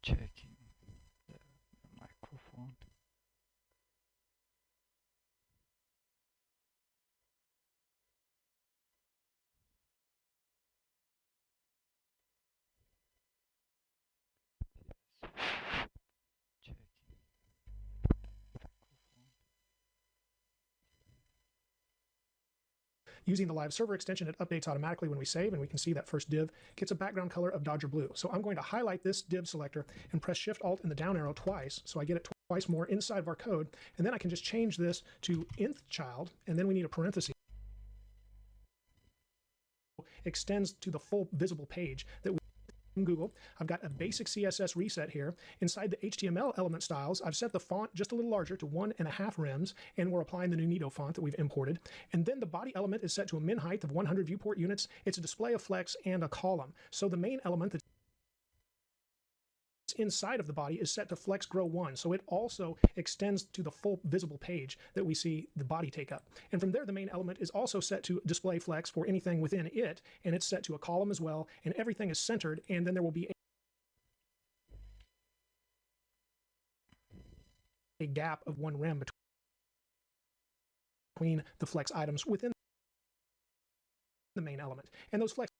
checking the microphone. Checking microphone. Using the live server extension, it updates automatically when we save, and we can see that first div gets a background color of Dodger blue. So I'm going to highlight this div selector and press Shift-Alt and the down arrow twice, so I get it twice more inside of our code, and then I can just change this to nth child, and then we need a parenthesis. Extends to the full visible page that we in Google. I've got a basic CSS reset here. Inside the HTML element styles, I've set the font just a little larger to 1.5 rems, and we're applying the new Nito font that we've imported. And then the body element is set to a min height of 100 viewport units. It's a display of flex and a column. So the main element that's inside of the body is set to flex grow 1, so it also extends to the full visible page that we see the body take up. And from there, the main element is also set to display flex for anything within it, and it's set to a column as well, and everything is centered, and then there will be a gap of 1 rem between the flex items within the main element. And those flex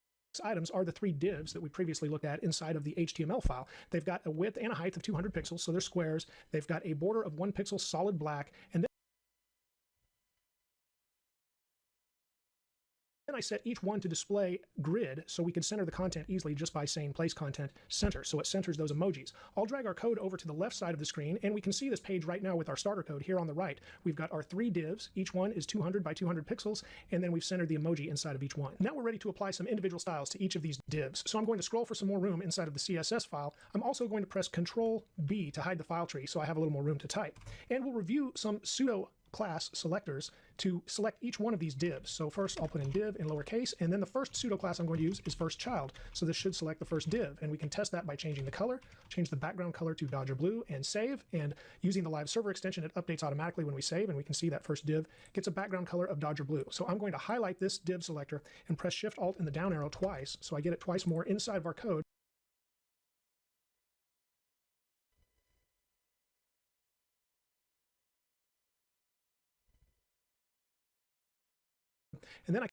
items are the 3 divs that we previously looked at inside of the HTML file. They've got a width and a height of 200 pixels, so they're squares. They've got a border of 1 pixel solid black, and then I set each one to display grid so we can center the content easily just by saying place content center, so it centers those emojis. I'll drag our code over to the left side of the screen, and we can see this page right now with our starter code here on the right. We've got our 3 divs. Each one is 200 by 200 pixels, and then we've centered the emoji inside of each one. Now we're ready to apply some individual styles to each of these divs. So I'm going to scroll for some more room inside of the CSS file. I'm also going to press Control-B to hide the file tree so I have a little more room to type. And we'll review some pseudo class selectors to select each one of these divs. So first I'll put in div in lowercase, and then the first pseudo class I'm going to use is first child. So this should select the first div, and we can test that by changing the color, change the background color to Dodger blue, and save. And using the live server extension, it updates automatically when we save, and we can see that first div gets a background color of Dodger blue. So I'm going to highlight this div selector and press Shift-Alt and the down arrow twice, so I get it twice more inside of our code. And then I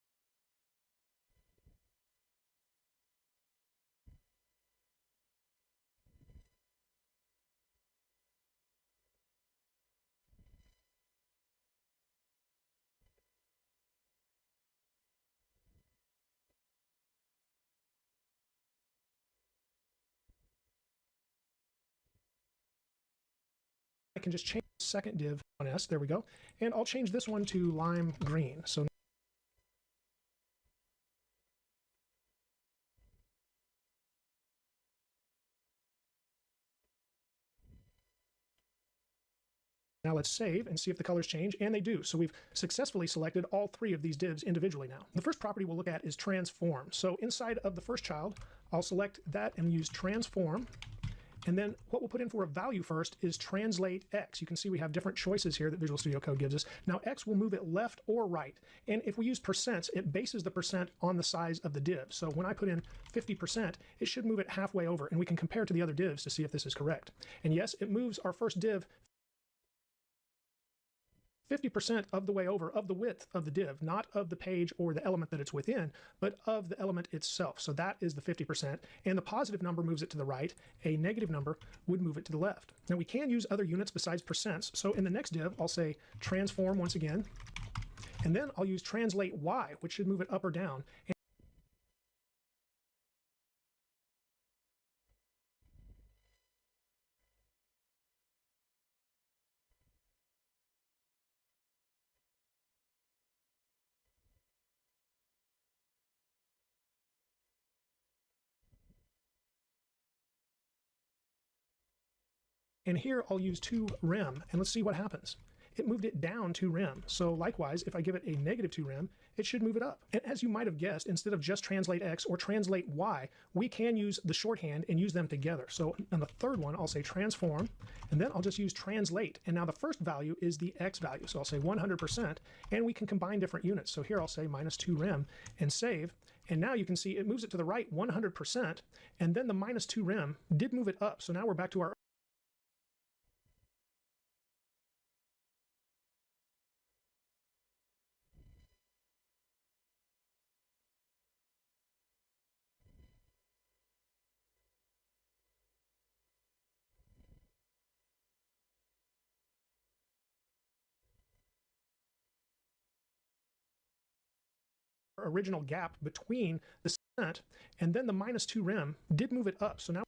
can just change the second div on S, there we go, and I'll change this one to lime green. So now let's save and see if the colors change, and they do. So we've successfully selected all 3 of these divs individually now. The first property we'll look at is transform. So inside of the first child, I'll select that and use transform. And then what we'll put in for a value first is translate X. You can see we have different choices here that Visual Studio Code gives us. Now X will move it left or right. And if we use percents, it bases the percent on the size of the div. So when I put in 50%, it should move it halfway over, and we can compare to the other divs to see if this is correct. And yes, it moves our first div 50% of the way over of the width of the div, not of the page or the element that it's within, but of the element itself. So that is the 50%, and the positive number moves it to the right. A negative number would move it to the left. Now we can use other units besides percents. So in the next div, I'll say transform once again, and then I'll use translate Y, which should move it up or down. And here I'll use 2 rem, and let's see what happens. it moved it down 2 rem. So likewise, if I give it a negative 2 rem, it should move it up. And as you might have guessed, instead of just translate X or translate Y, we can use the shorthand and use them together. So on the third one, I'll say transform, and then I'll just use translate. And now the first value is the X value. So I'll say 100%, and we can combine different units. So here I'll say minus 2 rem and save. And now you can see it moves it to the right 100%, and then the minus 2 rem did move it up. So now we're back to our original gap between the percent, and then the minus 2 rem did move it up. So now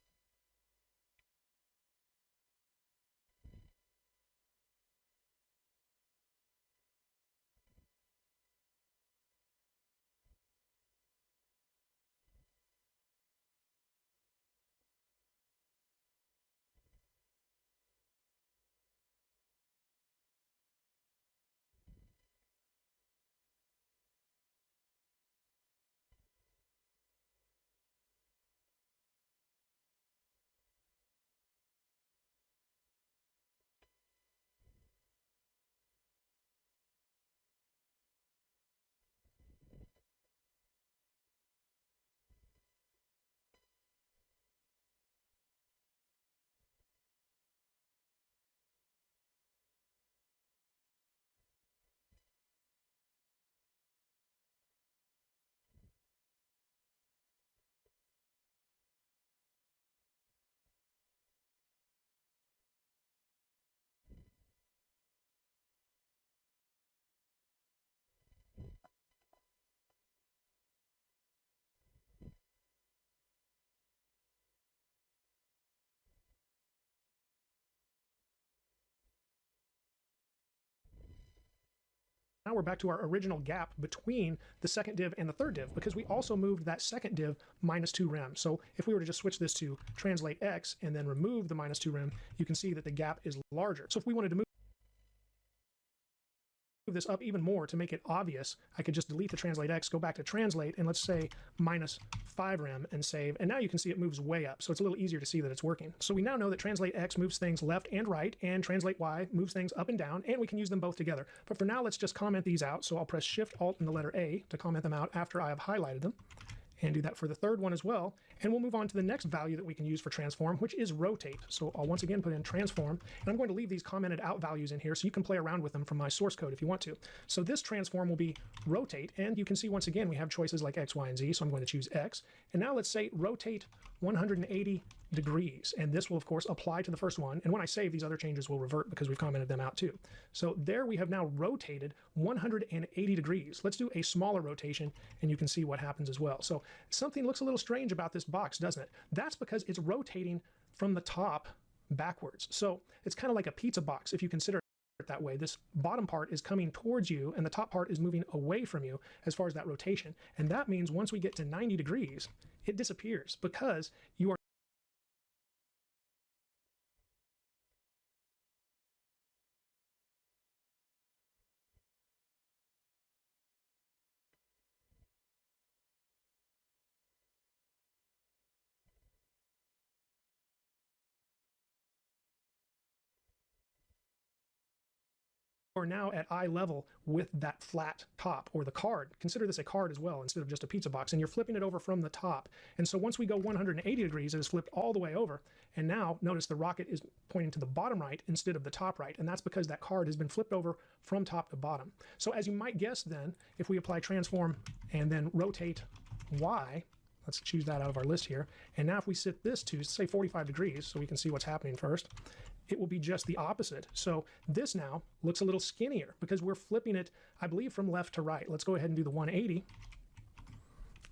we're back to our original gap between the second div and the third div, because we also moved that second div minus 2 rem. So if we were to just switch this to translate X and then remove the minus 2 rem, you can see that the gap is larger. So if we wanted to move this up even more to make it obvious, I could just delete the translate X, go back to translate, and let's say minus 5 rem and save. And now you can see it moves way up. So it's a little easier to see that it's working. So we now know that translate X moves things left and right, and translate Y moves things up and down, and we can use them both together. But for now, let's just comment these out. So I'll press Shift Alt and the letter A to comment them out after I have highlighted them, and do that for the third one as well. And we'll move on to the next value that we can use for transform, which is rotate. So I'll once again put in transform, and I'm going to leave these commented out values in here so you can play around with them from my source code if you want to. So this transform will be rotate, and you can see once again we have choices like X, Y, and Z, so I'm going to choose X. And now let's say rotate 180 degrees, and this will of course apply to the first one, and when I save, these other changes will revert because we've commented them out too. So there we have now rotated 180 degrees. Let's do a smaller rotation and you can see what happens as well. So something looks a little strange about this box, doesn't it? That's because it's rotating from the top backwards. So it's kind of like a pizza box if you consider it that way. This bottom part is coming towards you and the top part is moving away from you as far as that rotation. And that means once we get to 90 degrees, it disappears because you are now at eye level with that flat top, or the card. Consider this a card as well instead of just a pizza box, and you're flipping it over from the top. And so once we go 180 degrees, it is flipped all the way over. And now notice the rocket is pointing to the bottom right instead of the top right, and that's because that card has been flipped over from top to bottom. So as you might guess then, if we apply transform and then rotate Y, let's choose that out of our list here. And now if we set this to, say, 45 degrees, so we can see what's happening first, it will be just the opposite. So this now looks a little skinnier because we're flipping it, I believe, from left to right. Let's go ahead and do the 180.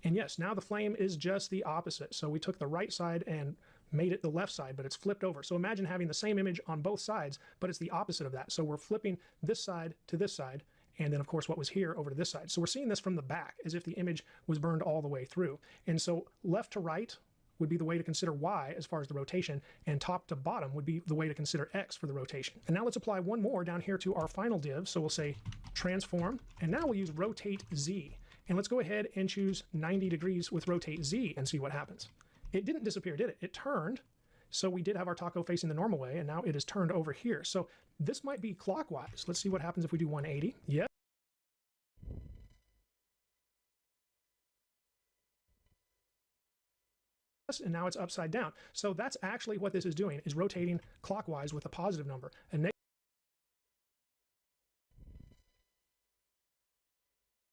And yes, now the flame is just the opposite. So we took the right side and made it the left side, but it's flipped over. So imagine having the same image on both sides, but it's the opposite of that. So we're flipping this side to this side, and then of course what was here over to this side. So we're seeing this from the back as if the image was burned all the way through. And so left to right would be the way to consider y as far as the rotation, and top to bottom would be the way to consider x for the rotation. And now let's apply one more down here to our final div. So we'll say transform, and now we'll use rotate z. And let's go ahead and choose 90 degrees with rotate z and see what happens. It didn't disappear, did it? It turned. So we did have our taco facing the normal way, and now it is turned over here. So this might be clockwise. Let's see what happens if we do 180. Yes. And now it's upside down. So that's actually what this is doing, is rotating clockwise with a positive number. A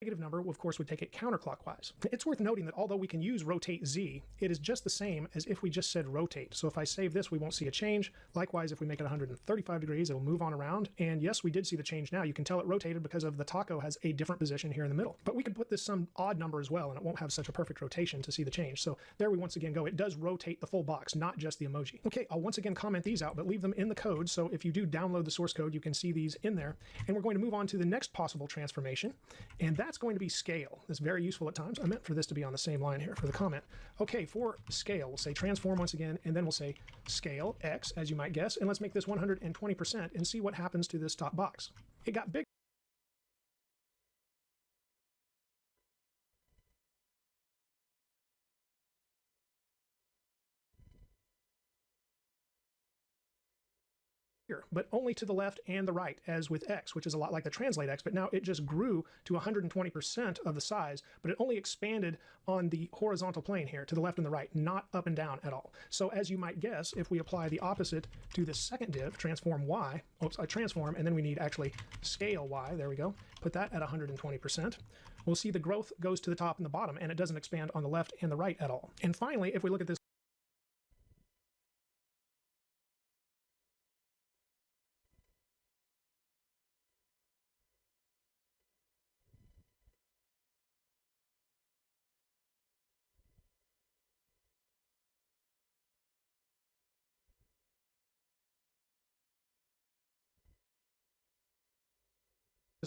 negative number, of course, would take it counterclockwise. It's worth noting that although we can use rotate z, it is just the same as if we just said rotate. So if I save this, we won't see a change. Likewise, if we make it 135 degrees, it'll move on around. And yes, we did see the change now. You can tell it rotated because of the taco has a different position here in the middle. But we can put this some odd number as well, and it won't have such a perfect rotation to see the change. So there we once again go. It does rotate the full box, not just the emoji. Okay, I'll once again comment these out, but leave them in the code. So if you do download the source code, you can see these in there. And we're going to move on to the next possible transformation, and that's going to be scale. It's very useful at times. I meant for this to be on the same line here for the comment. Okay, for scale, we'll say transform once again, and then we'll say scale x, as you might guess, and let's make this 120% and see what happens to this top box. It got bigger. But only to the left and the right, as with x, which is a lot like the translate x, but now it just grew to 120% of the size, but it only expanded on the horizontal plane here to the left and the right, not up and down at all. So as you might guess, if we apply the opposite to the second div, transform y, transform, and then we need actually scale y, there we go, put that at 120%, we'll see the growth goes to the top and the bottom, and it doesn't expand on the left and the right at all. And finally, if we look at this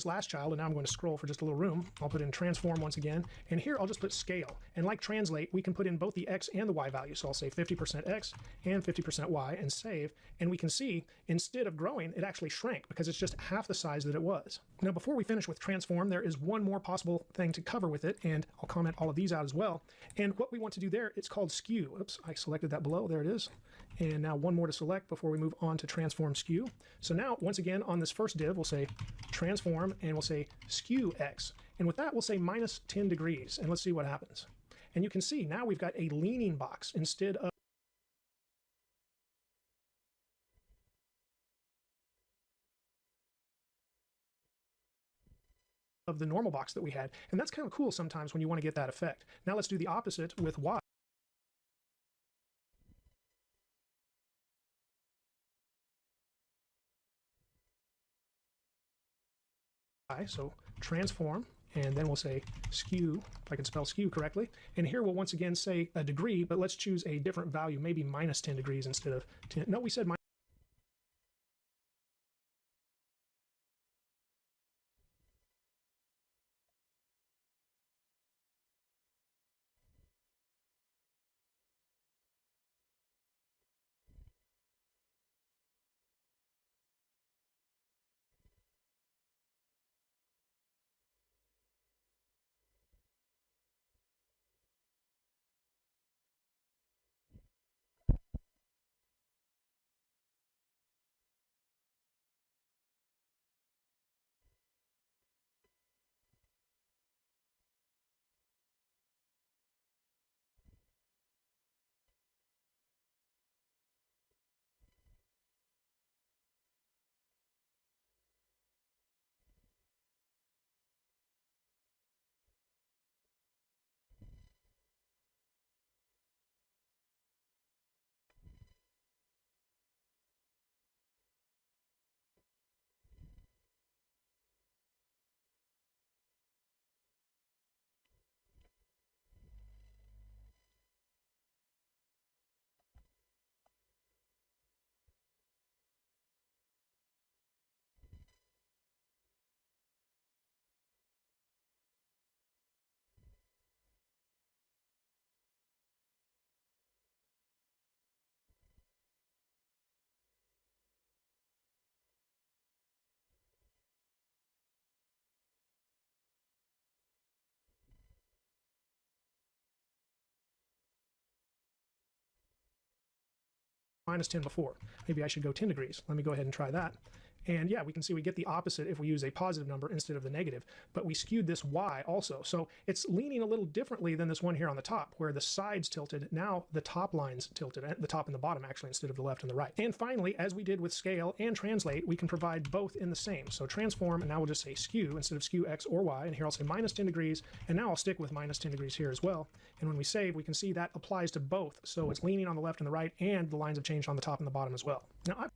last child, and now I'm going to scroll for just a little room. I'll put in transform once again, and here I'll just put scale. And like translate, we can put in both the x and the y value. So I'll say 50% x and 50% y and save, and we can see instead of growing, it actually shrank because it's just half the size that it was. Now before we finish with transform, there is one more possible thing to cover with it, and I'll comment all of these out as well. And what we want to do there, it's called skew. Oops, I selected that below, there it is. And now one more to select before we move on to transform skew. So now, once again, on this first div, we'll say transform, and we'll say skew x. And with that, we'll say minus 10 degrees, and let's see what happens. And you can see now we've got a leaning box instead of the normal box that we had. And that's kind of cool sometimes when you want to get that effect. Now let's do the opposite with y. So transform, and then we'll say skew, if I can spell skew correctly. And here we'll once again say a degree, but let's choose a different value, maybe minus 10 degrees instead of 10. No, we said minus. minus 10 before. Maybe I should go 10 degrees. Let me go ahead and try that. And yeah, we can see we get the opposite if we use a positive number instead of the negative, but we skewed this Y also. So it's leaning a little differently than this one here on the top, where the sides tilted. Now the top line's tilted, the top and the bottom actually, instead of the left and the right. And finally, as we did with scale and translate, we can provide both in the same. So transform, and now we'll just say skew instead of skew X or Y. And here I'll say minus 10 degrees, and now I'll stick with minus 10 degrees here as well. And when we save, we can see that applies to both. So it's leaning on the left and the right, and the lines have changed on the top and the bottom as well. Now,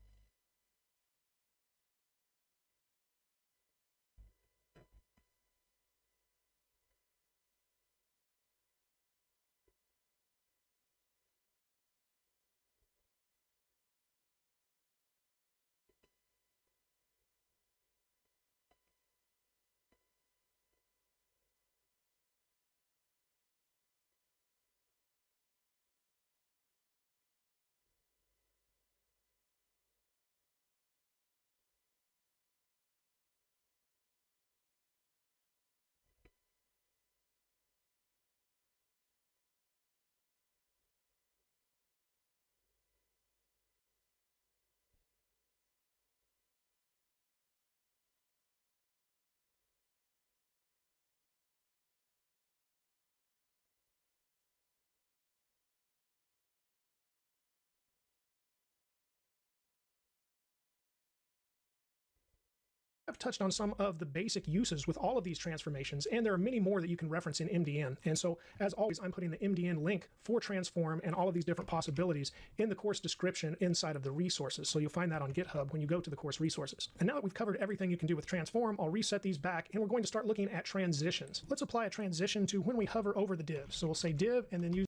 I've touched on some of the basic uses with all of these transformations, and there are many more that you can reference in MDN. And so, as always, I'm putting the MDN link for transform and all of these different possibilities in the course description inside of the resources. So you'll find that on GitHub when you go to the course resources. And now that we've covered everything you can do with transform, I'll reset these back, and we're going to start looking at transitions. Let's apply a transition to when we hover over the div. So we'll say div and then use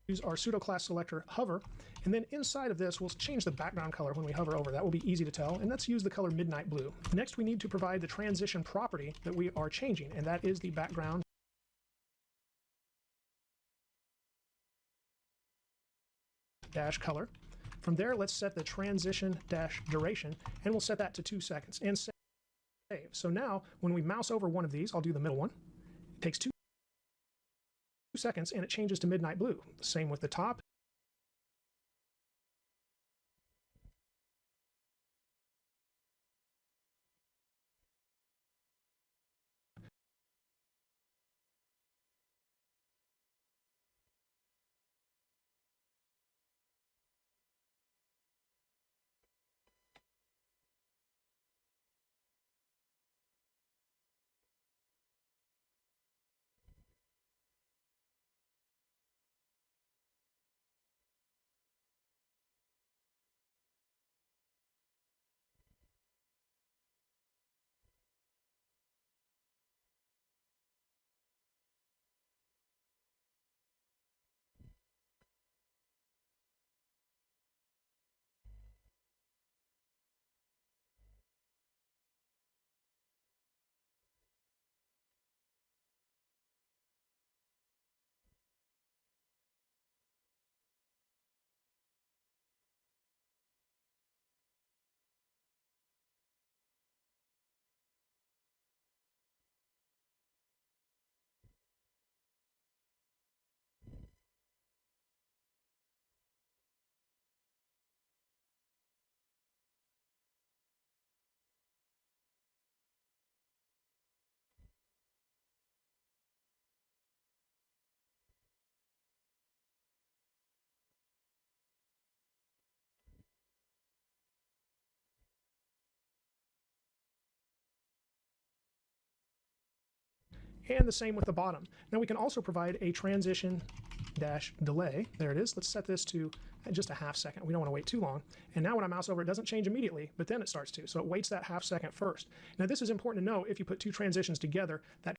use our pseudo class selector hover, and then inside of this we'll change the background color when we hover over. That will be easy to tell, and let's use the color midnight blue. Next we need to provide the transition property that we are changing, and that is the background dash color. From there, let's set the transition dash duration, and we'll set that to 2 seconds and save. So now when we mouse over one of these, I'll do the middle one, it takes 2 seconds and it changes to midnight blue. Same with the top. And the same with the bottom. Now we can also provide a transition dash delay. There it is. Let's set this to just a half second. We don't want to wait too long. And now when I mouse over, it doesn't change immediately, but then it starts to. So it waits that half second first. Now this is important to know. If you put two transitions together, that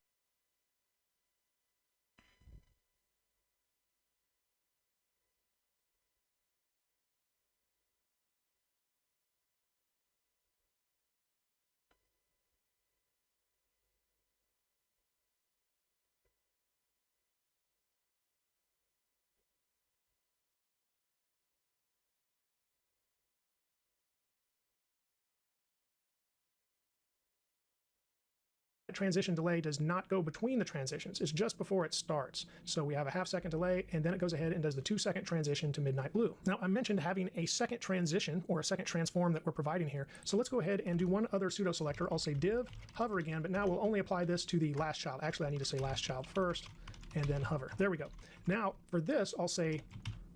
transition delay does not go between the transitions. It's just before it starts. So we have a half second delay, and then it goes ahead and does the 2 second transition to midnight blue. Now I mentioned having a second transition or a second transform that we're providing here. So let's go ahead and do one other pseudo selector. I'll say div hover again, but now we'll only apply this to the last child. Actually, I need to say last child first and then hover. There we go. Now for this, I'll say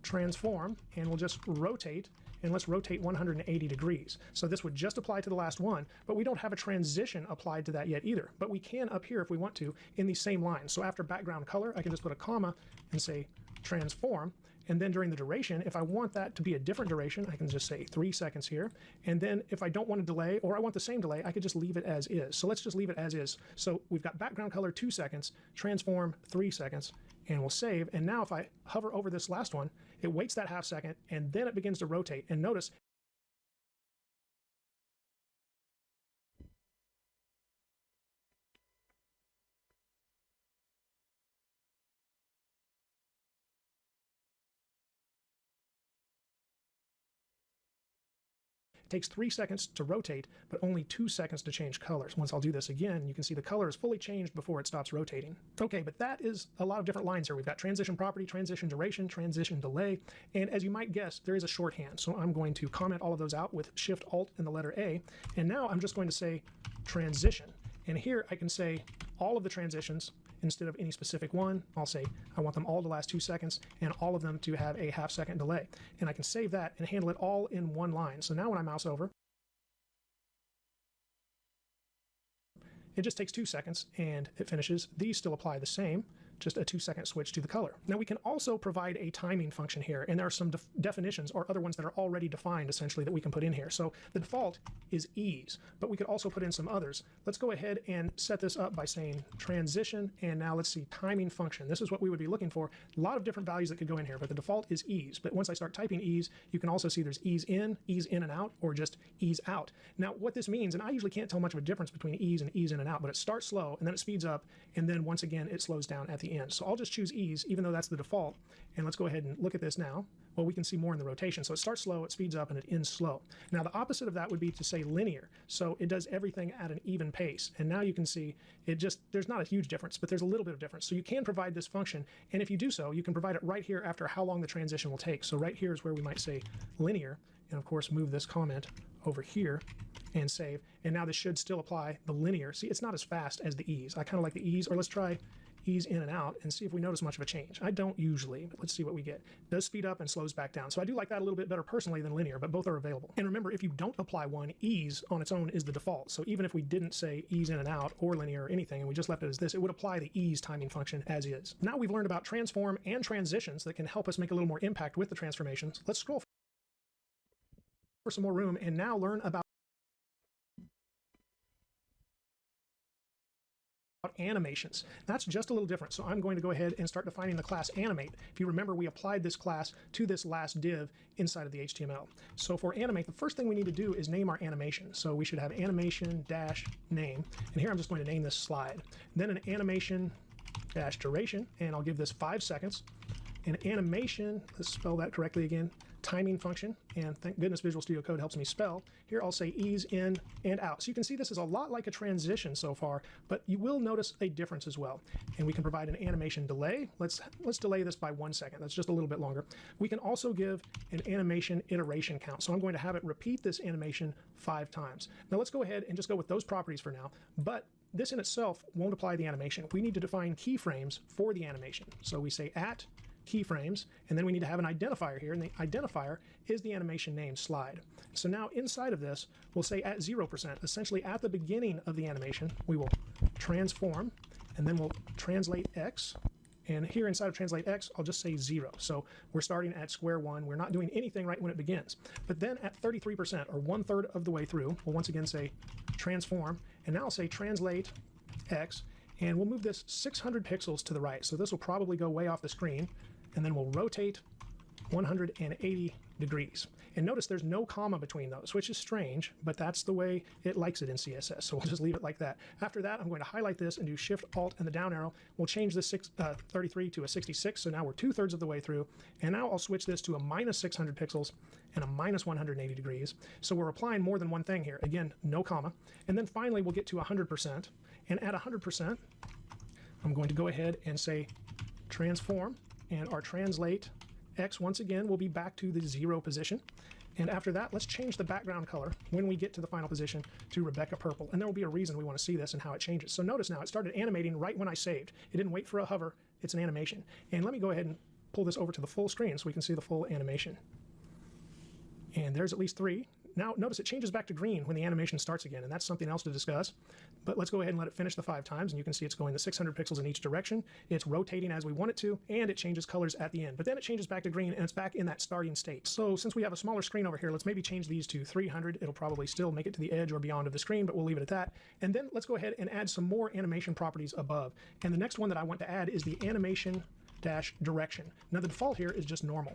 transform, and we'll just rotate, and let's rotate 180 degrees. So this would just apply to the last one, but we don't have a transition applied to that yet either. But we can up here if we want to in these same lines. So after background color, I can just put a comma and say transform. And then during the duration, if I want that to be a different duration, I can just say 3 seconds here. And then if I don't want a delay, or I want the same delay, I could just leave it as is. So let's just leave it as is. So we've got background color 2 seconds, transform 3 seconds, and we'll save. And now if I hover over this last one, it waits that half second, and then it begins to rotate. And notice it takes 3 seconds to rotate, but only 2 seconds to change colors. Once I'll do this again, you can see the color is fully changed before it stops rotating. Okay, but that is a lot of different lines here. We've got transition property, transition duration, transition delay, and as you might guess, there is a shorthand. So I'm going to comment all of those out with Shift Alt and the letter A, and now I'm just going to say transition. And here I can say all of the transitions instead of any specific one. I'll say I want them all to last 2 seconds and all of them to have a half second delay. And I can save that and handle it all in one line. So now when I mouse over, it just takes 2 seconds and it finishes. These still apply the same. just a 2-second switch to the color. Now we can also provide a timing function here, and there are some definitions or other ones that are already defined essentially that we can put in here. So the default is ease, but we could also put in some others. Let's go ahead and set this up by saying transition, and now let's see timing function. This is what we would be looking for. A lot of different values that could go in here, but the default is ease. But once I start typing ease, you can also see there's ease in and out, or just ease out. Now what this means, and I usually can't tell much of a difference between ease and ease in and out, but it starts slow and then it speeds up, and then once again it slows down at the end. So I'll just choose ease, even though that's the default, and let's go ahead and look at this now. Well, we can see more in the rotation. So it starts slow, it speeds up, and it ends slow. Now the opposite of that would be to say linear. So it does everything at an even pace. And now you can see there's not a huge difference, but there's a little bit of difference. So you can provide this function, and if you do so, you can provide it right here after how long the transition will take. So right here is where we might say linear, and of course move this comment over here and save. And now this should still apply the linear. See, it's not as fast as the ease. I kind of like the ease, or let's try ease in and out and see if we notice much of a change. I don't usually, but let's see what we get. It does speed up and slows back down. So I do like that a little bit better personally than linear, but both are available. And remember, if you don't apply one, ease on its own is the default. So even if we didn't say ease in and out or linear or anything, and we just left it as this, it would apply the ease timing function as is. Now we've learned about transform and transitions that can help us make a little more impact with the transformations. Let's scroll for some more room and now learn about animations. That's just a little different. So I'm going to go ahead and start defining the class animate. If you remember, we applied this class to this last div inside of the HTML. So for animate, the first thing we need to do is name our animation. So we should have animation dash name. And here I'm just going to name this slide. Then an animation dash duration, and I'll give this 5 seconds. An animation, let's spell that correctly again, timing function, and thank goodness Visual Studio Code helps me spell. Here I'll say ease in and out. So you can see this is a lot like a transition so far, but you will notice a difference as well. And we can provide an animation delay. Let's delay this by 1 second. That's just a little bit longer. We can also give an animation iteration count. So I'm going to have it repeat this animation 5 times. Now let's go ahead and just go with those properties for now, but this in itself won't apply the animation. We need to define keyframes for the animation. So we say at keyframes, and then we need to have an identifier here, and the identifier is the animation name slide. So now inside of this, we'll say at 0%, essentially at the beginning of the animation, we will transform, and then we'll translate X, and here inside of translate X, I'll just say 0. So we're starting at square one. We're not doing anything right when it begins. But then at 33%, or 1/3 of the way through, we'll once again say transform, and now I'll say translate X, and we'll move this 600 pixels to the right. So this will probably go way off the screen, and then we'll rotate 180 degrees. And notice there's no comma between those, which is strange, but that's the way it likes it in CSS. So we'll just leave it like that. After that, I'm going to highlight this and do Shift Alt and the down arrow. We'll change this 33 to a 66. So now we're 2/3 of the way through. And now I'll switch this to a minus 600 pixels and a minus 180 degrees. So we're applying more than one thing here. Again, no comma. And then finally, we'll get to 100%. And at 100%, I'm going to go ahead and say transform, and our translate X once again will be back to the 0 position. And after that, let's change the background color when we get to the final position to Rebecca Purple. And there will be a reason we want to see this and how it changes. So notice now it started animating right when I saved. It didn't wait for a hover. It's an animation. And let me go ahead and pull this over to the full screen so we can see the full animation. And there's at least 3. Now notice it changes back to green when the animation starts again, and that's something else to discuss. But let's go ahead and let it finish the 5 times, and you can see it's going the 600 pixels in each direction. It's rotating as we want it to, and it changes colors at the end. But then it changes back to green, and it's back in that starting state. So since we have a smaller screen over here, let's maybe change these to 300. It'll probably still make it to the edge or beyond of the screen, but we'll leave it at that. And then let's go ahead and add some more animation properties above. And the next one that I want to add is the animation dash direction. Now the default here is just normal,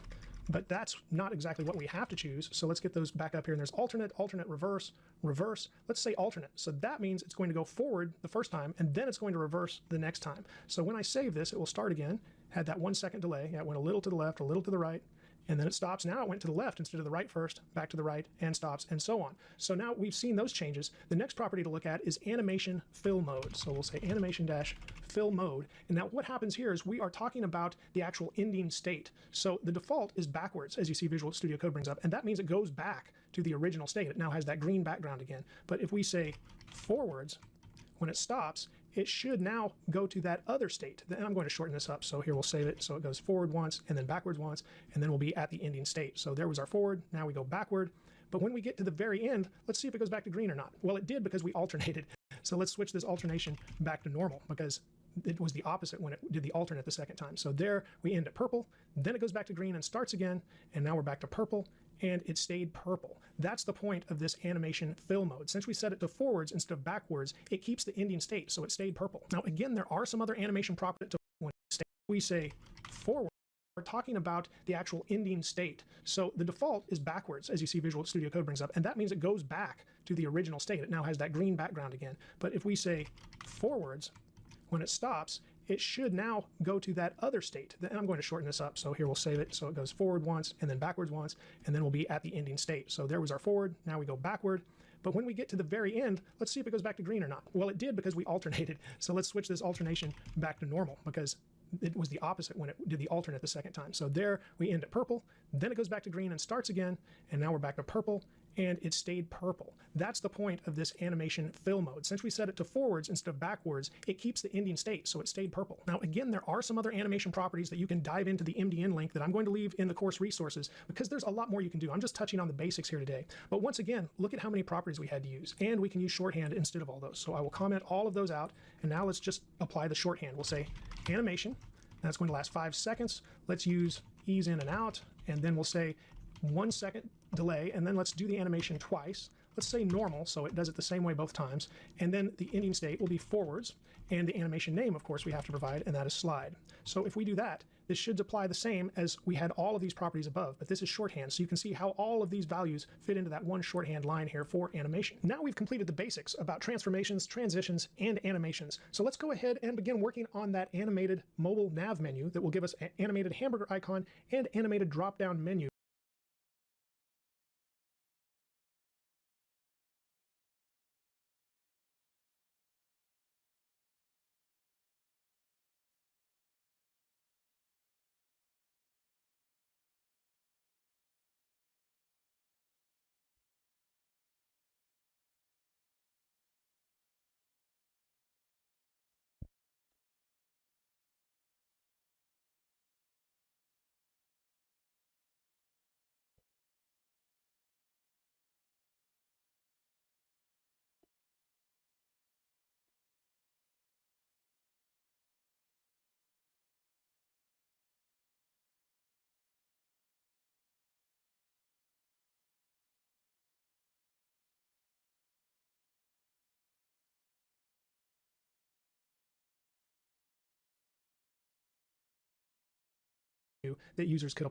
but that's not exactly what we have to choose. So let's get those back up here. And there's alternate, alternate, reverse, reverse. Let's say alternate. So that means it's going to go forward the first time, and then it's going to reverse the next time. So when I save this, it will start again. Had that 1 second delay. Yeah, it went a little to the left, a little to the right, and then it stops. Now it went to the left instead of the right first, back to the right, and stops, and so on. So now we've seen those changes. The next property to look at is animation fill mode. So we'll say animation dash fill mode. And now what happens here is we are talking about the actual ending state. So the default is backwards, as you see Visual Studio Code brings up, and that means it goes back to the original state. It now has that green background again. But if we say forwards, when it stops, it should now go to that other state. And I'm going to shorten this up. So here we'll save it. So it goes forward once and then backwards once, and then we'll be at the ending state. So there was our forward. Now we go backward. But when we get to the very end, let's see if it goes back to green or not. Well, it did because we alternated. So let's switch this alternation back to normal, because it was the opposite when it did the alternate the second time. So there we end at purple, then it goes back to green and starts again, and now we're back to purple, and it stayed purple. That's the point of this animation fill mode. Since we set it to forwards instead of backwards, it keeps the ending state, so it stayed purple. Now again, there are some other animation properties. When we say forward, we're talking about the actual ending state. So the default is backwards, as you see Visual Studio Code brings up, and that means it goes back to the original state. It now has that green background again. But if we say forwards, when it stops, it should now go to that other state. And I'm going to shorten this up. So here we'll save it. So it goes forward once and then backwards once, and then we'll be at the ending state. So there was our forward. Now we go backward. But when we get to the very end, let's see if it goes back to green or not. Well, it did because we alternated. So let's switch this alternation back to normal because it was the opposite when it did the alternate the second time. So there we end at purple, then it goes back to green and starts again, and now we're back to purple, and it stayed purple. That's the point of this animation fill mode. Since we set it to forwards instead of backwards, it keeps the ending state, so it stayed purple. Now again, there are some other animation properties that you can dive into the MDN link that I'm going to leave in the course resources because there's a lot more you can do. I'm just touching on the basics here today. But once again, look at how many properties we had to use, and we can use shorthand instead of all those. So I will comment all of those out, and now let's just apply the shorthand. We'll say animation. That's going to last 5 seconds. Let's use ease in and out, and then we'll say 1 second delay, and then let's do the animation twice. Let's say normal, so it does it the same way both times, and then the ending state will be forwards, and the animation name, of course, we have to provide, and that is slide. So if we do that, this should apply the same as we had all of these properties above, but this is shorthand, so you can see how all of these values fit into that one shorthand line here for animation. Now we've completed the basics about transformations, transitions, and animations. So let's go ahead and begin working on that animated mobile nav menu that will give us an animated hamburger icon and animated drop-down menu. That users could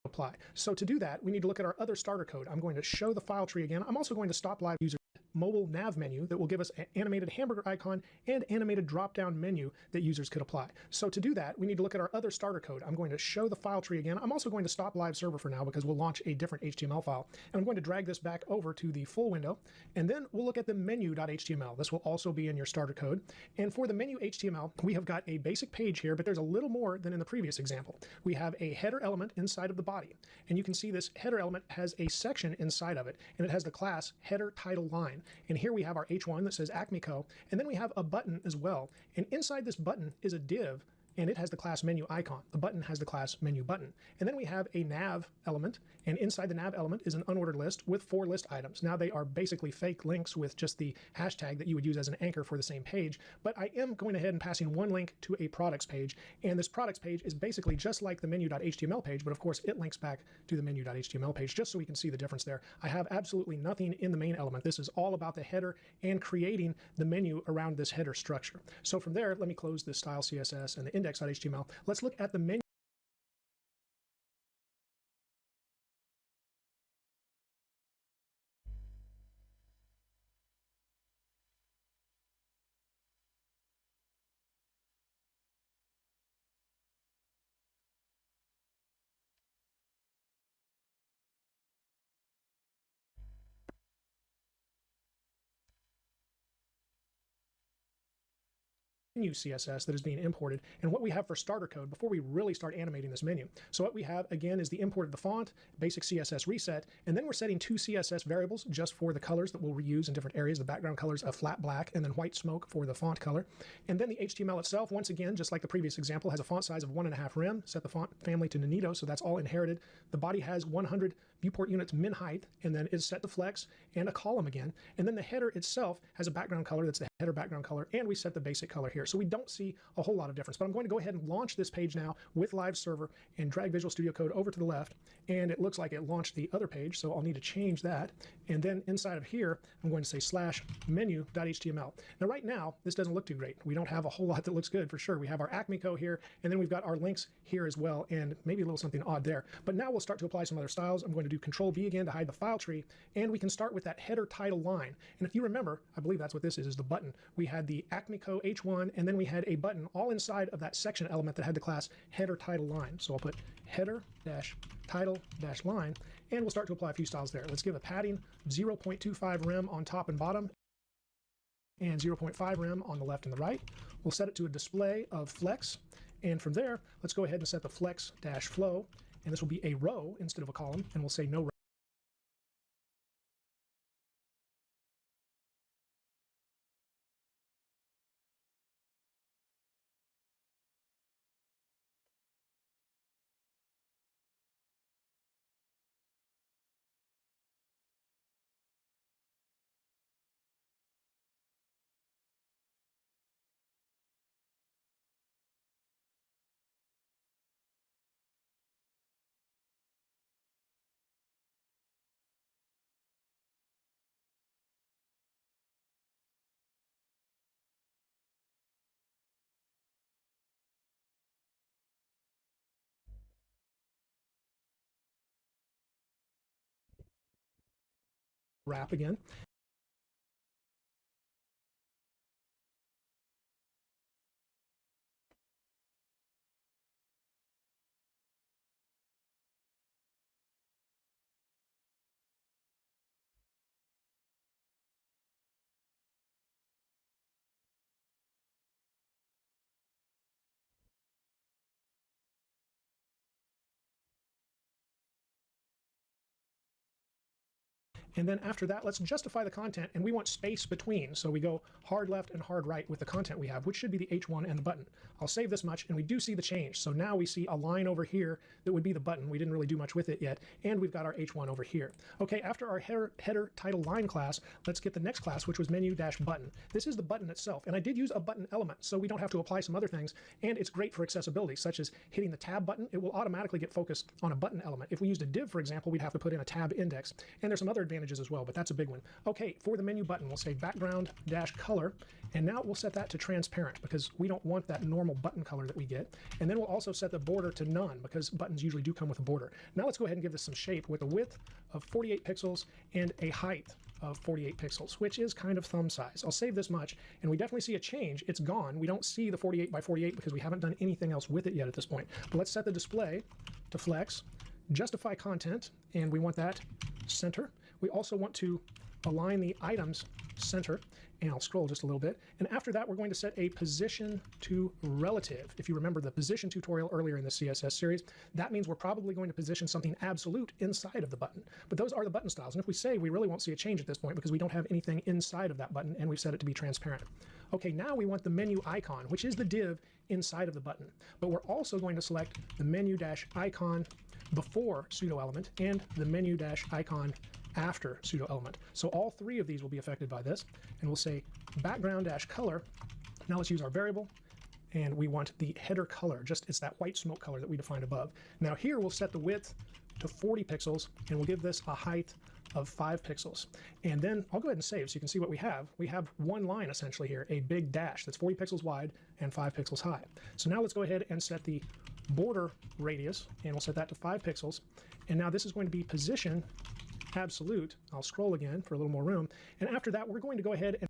apply. So to do that, we need to look at our other starter code. I'm going to show the file tree again. I'm also going to stop live user mobile nav menu that will give us an animated hamburger icon and animated drop-down menu that users could apply. So to do that, we need to look at our other starter code. I'm going to show the file tree again. I'm also going to stop live server for now because we'll launch a different HTML file. And I'm going to drag this back over to the full window, and then we'll look at the menu.html. This will also be in your starter code. And for the menu HTML, we have got a basic page here, but there's a little more than in the previous example. We have a header element inside of the body, and you can see this header element has a section inside of it, and it has the class header title line. And here we have our H1 that says Acme Co. And then we have a button as well. And inside this button is a div, and it has the class menu icon. The button has the class menu button. And then we have a nav element, and inside the nav element is an unordered list with 4 list items. Now they are basically fake links with just the hashtag that you would use as an anchor for the same page, but I am going ahead and passing one link to a products page, and this products page is basically just like the menu.html page, but of course it links back to the menu.html page just so we can see the difference there. I have absolutely nothing in the main element. This is all about the header and creating the menu around this header structure. So from there, let me close the style CSS and the index.html. Let's look at the menu. Menu CSS that is being imported and what we have for starter code before we really start animating this menu. So what we have again is the import of the font, basic CSS reset, and then we're setting 2 CSS variables just for the colors that we'll reuse in different areas. The background colors of flat black and then white smoke for the font color. And then the HTML itself, once again, just like the previous example, has a font size of 1.5 rem, set the font family to Nanito, so that's all inherited. The body has 100 viewport units min height, and then is set to flex and a column again. And then the header itself has a background color that's the header background color, and we set the basic color here. So we don't see a whole lot of difference, but I'm going to go ahead and launch this page now with live server and drag Visual Studio Code over to the left, and it looks like it launched the other page, so I'll need to change that. And then inside of here, I'm going to say /menu.html. Now right now, this doesn't look too great. We don't have a whole lot that looks good for sure. We have our Acme Co here, and then we've got our links here as well, and maybe a little something odd there. But now we'll start to apply some other styles. I'm going to do Control-V again to hide the file tree, and we can start with that header title line. And if you remember, I believe that's what this is the button. We had the Acme Co H1, and then we had a button all inside of that section element that had the class header title line. So I'll put header dash title dash line, and we'll start to apply a few styles there. Let's give a padding 0.25 rem on top and bottom, and 0.5 rem on the left and the right. We'll set it to a display of flex, and from there, let's go ahead and set the flex dash flow, and this will be a row instead of a column, and we'll say no row. Wrap again. And then after that, let's justify the content, and we want space between. So we go hard left and hard right with the content we have, which should be the H1 and the button. I'll save this much, and we do see the change. So now we see a line over here that would be the button. We didn't really do much with it yet, and we've got our H1 over here. Okay, after our header title line class, let's get the next class, which was menu-button. This is the button itself, and I did use a button element, so we don't have to apply some other things, and it's great for accessibility, such as hitting the tab button. It will automatically get focused on a button element. If we used a div, for example, we'd have to put in a tab index, and there's some other advantages advantages as well, but that's a big one. Okay, for the menu button, we'll say background-color, and now we'll set that to transparent because we don't want that normal button color that we get. And then we'll also set the border to none because buttons usually do come with a border. Now let's go ahead and give this some shape with a width of 48 pixels and a height of 48 pixels, which is kind of thumb size. I'll save this much, and we definitely see a change. It's gone. We don't see the 48 by 48 because we haven't done anything else with it yet at this point. But let's set the display to flex, justify content, and we want that center. We also want to align the items center, and I'll scroll just a little bit. And after that, we're going to set a position to relative. If you remember the position tutorial earlier in the CSS series, that means we're probably going to position something absolute inside of the button. But those are the button styles. And if we say, we really won't see a change at this point because we don't have anything inside of that button, and we've set it to be transparent. Okay, now we want the menu icon, which is the div inside of the button. But we're also going to select the menu-icon before pseudo element and the menu-icon after pseudo element. So all three of these will be affected by this, and we'll say background-color. Now let's use our variable, and we want the header color, it's that white smoke color that we defined above. Now here we'll set the width to 40 pixels, and we'll give this a height of 5 pixels. And then I'll go ahead and save so you can see what we have. We have one line essentially here, a big dash that's 40 pixels wide and 5 pixels high. So now let's go ahead and set the border radius, and we'll set that to 5 pixels. And now this is going to be position absolute. I'll scroll again for a little more room. And after that, we're going to go ahead and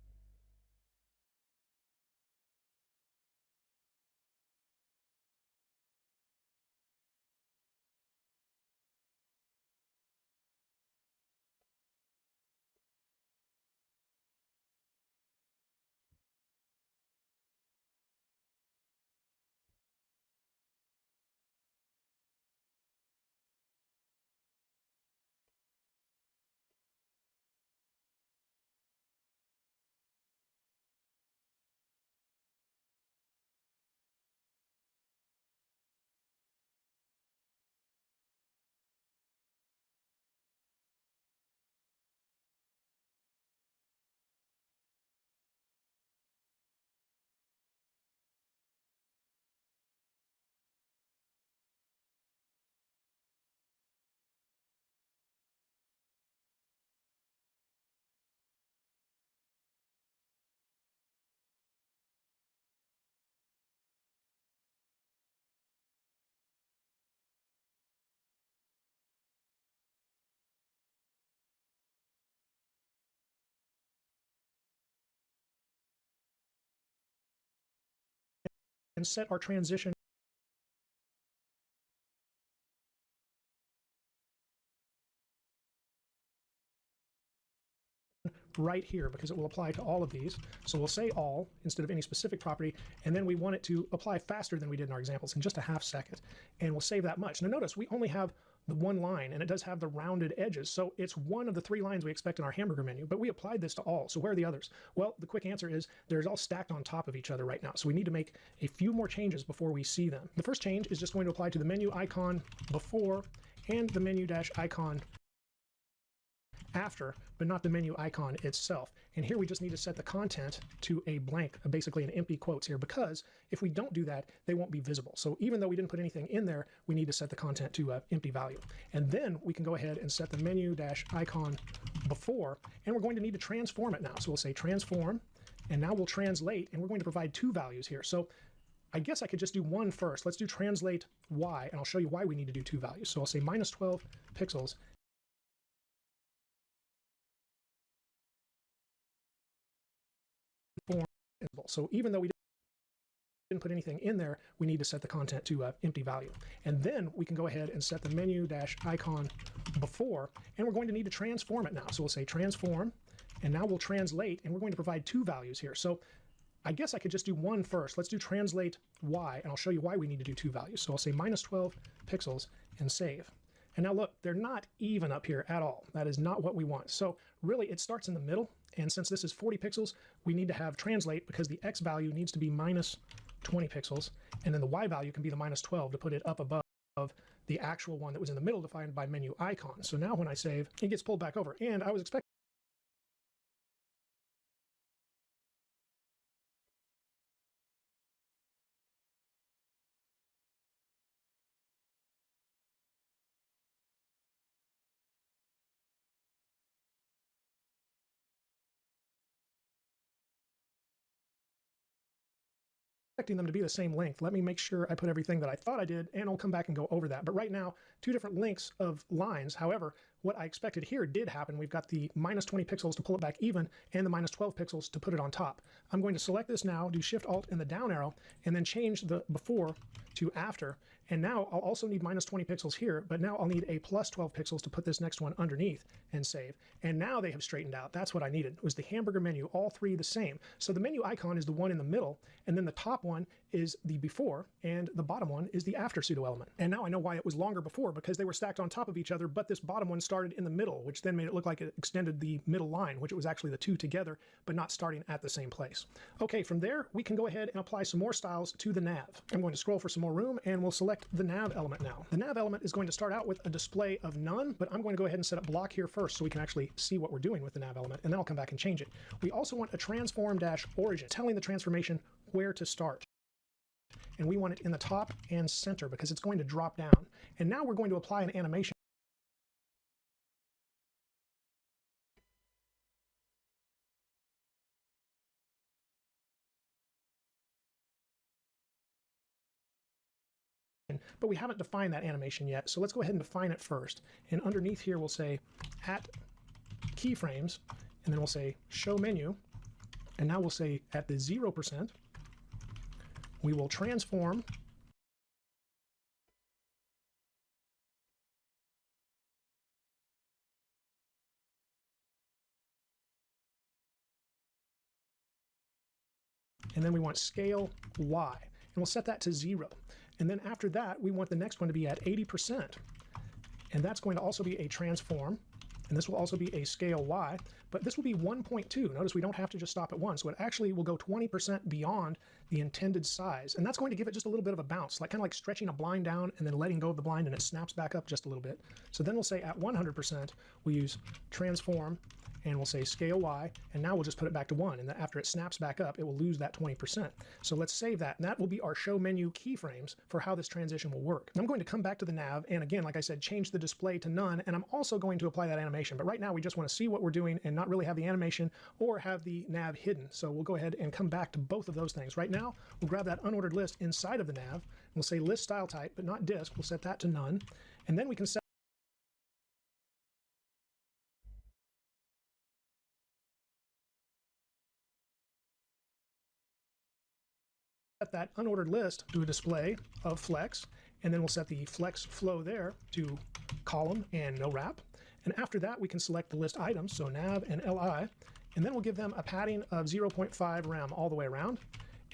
set our transition right here because it will apply to all of these. So we'll say all instead of any specific property, and then we want it to apply faster than we did in our examples in just a half second. And we'll save that much. Now notice we only have the one line, and it does have the rounded edges. So it's one of the 3 lines we expect in our hamburger menu, but we applied this to all. So where are the others? Well, the quick answer is they're all stacked on top of each other right now. So we need to make a few more changes before we see them. The first change is just going to apply to the menu icon before and the menu-icon after, but not the menu icon itself. And here we just need to set the content to a blank, basically an empty quotes here, because if we don't do that, they won't be visible. So even though we didn't put anything in there, we need to set the content to an empty value. And then we can go ahead and set the menu-icon before, and we're going to need to transform it now. So we'll say transform, and now we'll translate, and we're going to provide 2 values here. So I guess I could just do one first. Let's do translate y, and I'll show you why we need to do 2 values. So I'll say minus 12 pixels. So even though we didn't put anything in there, we need to set the content to an empty value. And then we can go ahead and set the menu-icon before, and we're going to need to transform it now. So we'll say transform, and now we'll translate, and we're going to provide 2 values here. So I guess I could just do one first. Let's do translate y, and I'll show you why we need to do 2 values. So I'll say minus 12 pixels and save. And now look, they're not even up here at all. That is not what we want. So really it starts in the middle, and since this is 40 pixels, we need to have translate because the x value needs to be minus 20 pixels, and then the y value can be the minus 12 to put it up above the actual one that was in the middle defined by menu icon. So now when I save, it gets pulled back over, and I was expecting expecting them to be the same length. Let me make sure I put everything that I thought I did, and I'll come back and go over that. But right now, two different lengths of lines. However, what I expected here did happen. We've got the minus 20 pixels to pull it back even, and the minus 12 pixels to put it on top. I'm going to select this now, do Shift-Alt and the down arrow, and then change the before to after. And now I'll also need minus 20 pixels here, but now I'll need a plus 12 pixels to put this next one underneath and save. And now they have straightened out. That's what I needed, was the hamburger menu, all three the same. So the menu icon is the one in the middle, and then the top one is the before, and the bottom one is the after pseudo element. And now I know why it was longer before, because they were stacked on top of each other, but this bottom one started in the middle, which then made it look like it extended the middle line, which it was actually the two together, but not starting at the same place. Okay, from there, we can go ahead and apply some more styles to the nav. I'm going to scroll for some more room, and we'll select the nav element now. The nav element is going to start out with a display of none, but I'm going to go ahead and set up block here first so we can actually see what we're doing with the nav element, and then I'll come back and change it. We also want a transform-origin, telling the transformation where to start. And we want it in the top and center because it's going to drop down. And now we're going to apply an animation. But we haven't defined that animation yet, so let's go ahead and define it first. And underneath here we'll say at keyframes, and then we'll say show menu, and now we'll say at the 0%, we will transform and then we want scale Y, and we'll set that to 0. And then after that, we want the next one to be at 80%. And that's going to also be a transform. And this will also be a scale Y, but this will be 1.2. Notice we don't have to just stop at 1. So it actually will go 20% beyond the intended size. And that's going to give it just a little bit of a bounce, like kind of like stretching a blind down and then letting go of the blind and it snaps back up just a little bit. So then we'll say at 100%, we use transform, and we'll say scale Y, and now we'll just put it back to 1, and then after it snaps back up, it will lose that 20%. So let's save that, and that will be our show menu keyframes for how this transition will work. I'm going to come back to the nav, and again, like I said, change the display to none, and I'm also going to apply that animation, but right now we just want to see what we're doing and not really have the animation or have the nav hidden. So we'll go ahead and come back to both of those things. Right now, we'll grab that unordered list inside of the nav, and we'll say list style type, but not disk. We'll set that to none, and then we can set that unordered list to a display of flex, and then we'll set the flex flow there to column and no wrap. And after that, we can select the list items, so nav and li, and then we'll give them a padding of 0.5 rem all the way around.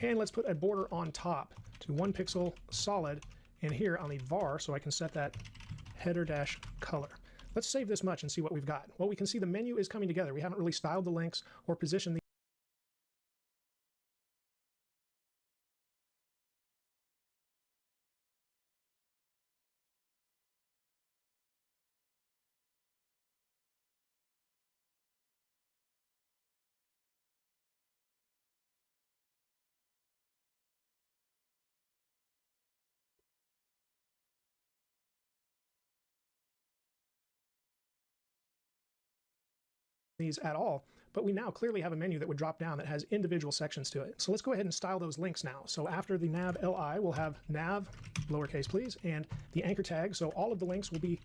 And let's put a border on top to 1 pixel solid, and here I'll need var so I can set that header dash color. Let's save this much and see what we've got. Well, we can see the menu is coming together. We haven't really styled the links or positioned the these at all, but we now clearly have a menu that would drop down that has individual sections to it. So let's go ahead and style those links now. So after the nav li, we'll have nav, lowercase please, and the anchor tag. So all of the links will be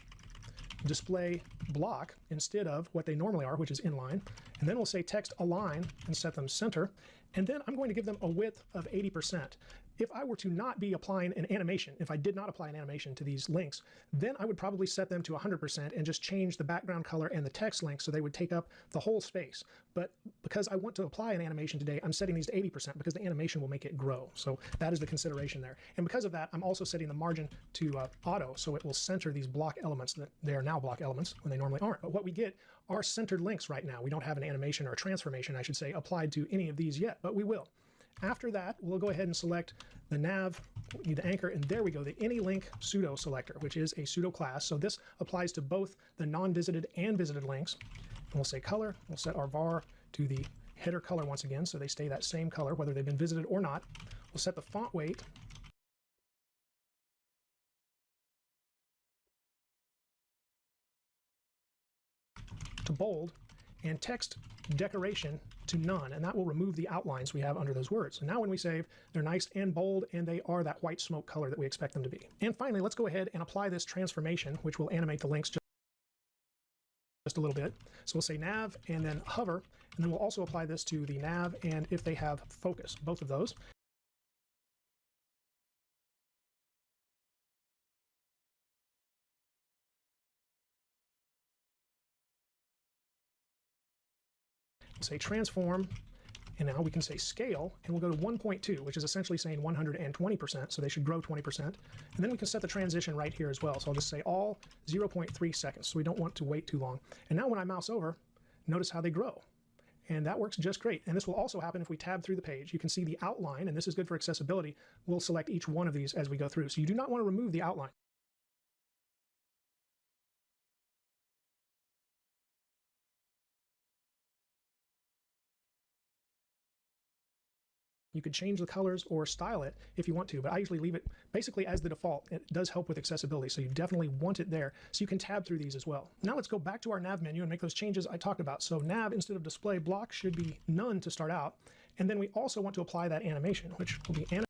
display block instead of what they normally are, which is inline. And then we'll say text align and set them center. And then I'm going to give them a width of 80%. If I were to not be applying an animation, if I did not apply an animation to these links, then I would probably set them to 100% and just change the background color and the text link so they would take up the whole space. But because I want to apply an animation today, I'm setting these to 80% because the animation will make it grow. So that is the consideration there. And because of that, I'm also setting the margin to auto, so it will center these block elements that they are now block elements when they normally aren't. But what we get are centered links right now. We don't have an animation or a transformation, I should say, applied to any of these yet, but we will. After that, we'll go ahead and select the nav, we need the anchor, and there we go, the AnyLink pseudo selector, which is a pseudo class. So this applies to both the non-visited and visited links. And we'll say color, we'll set our var to the header color once again, so they stay that same color, whether they've been visited or not. We'll set the font weight to bold, and text decoration to none, and that will remove the outlines we have under those words. And now when we save, they're nice and bold, and they are that white smoke color that we expect them to be. And finally, let's go ahead and apply this transformation, which will animate the links just a little bit. So we'll say nav and then hover, and then we'll also apply this to the nav and if they have focus, both of those. Say transform, and now we can say scale, and we'll go to 1.2, which is essentially saying 120%, so they should grow 20%. And then we can set the transition right here as well. So I'll just say all 0.3 seconds, so we don't want to wait too long. And now when I mouse over, notice how they grow. And that works just great. And this will also happen if we tab through the page. You can see the outline, and this is good for accessibility. We'll select each one of these as we go through. So you do not want to remove the outline. You could change the colors or style it if you want to, but I usually leave it basically as the default. It does help with accessibility, so you definitely want it there, so you can tab through these as well. Now let's go back to our nav menu and make those changes I talked about. So nav, instead of display block, should be none to start out, and then we also want to apply that animation, which will be animation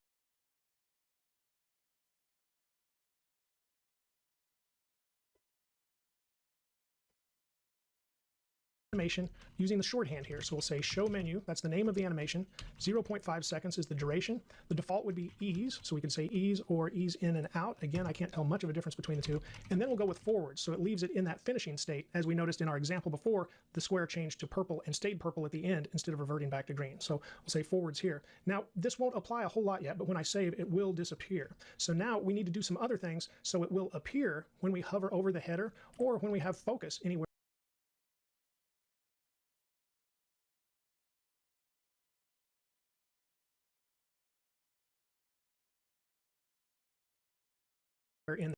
using the shorthand here. So we'll say show menu, that's the name of the animation. 0.5 seconds is the duration. The default would be ease, so we can say ease or ease in and out. Again, I can't tell much of a difference between the two. And then we'll go with forward, so it leaves it in that finishing state. As we noticed in our example before, the square changed to purple and stayed purple at the end instead of reverting back to green. So we'll say forwards here. Now, this won't apply a whole lot yet, but when I save, it will disappear. So now we need to do some other things so it will appear when we hover over the header or when we have focus anywhere in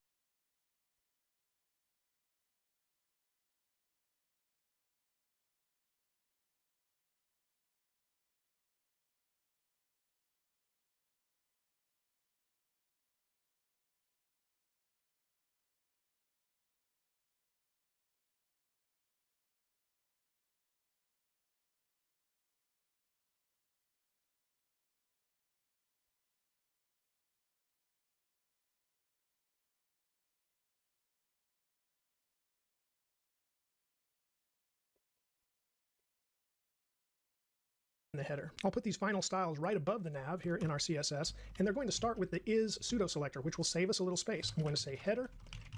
the header. I'll put these final styles right above the nav here in our CSS, and they're going to start with the is pseudo selector, which will save us a little space. I'm going to say header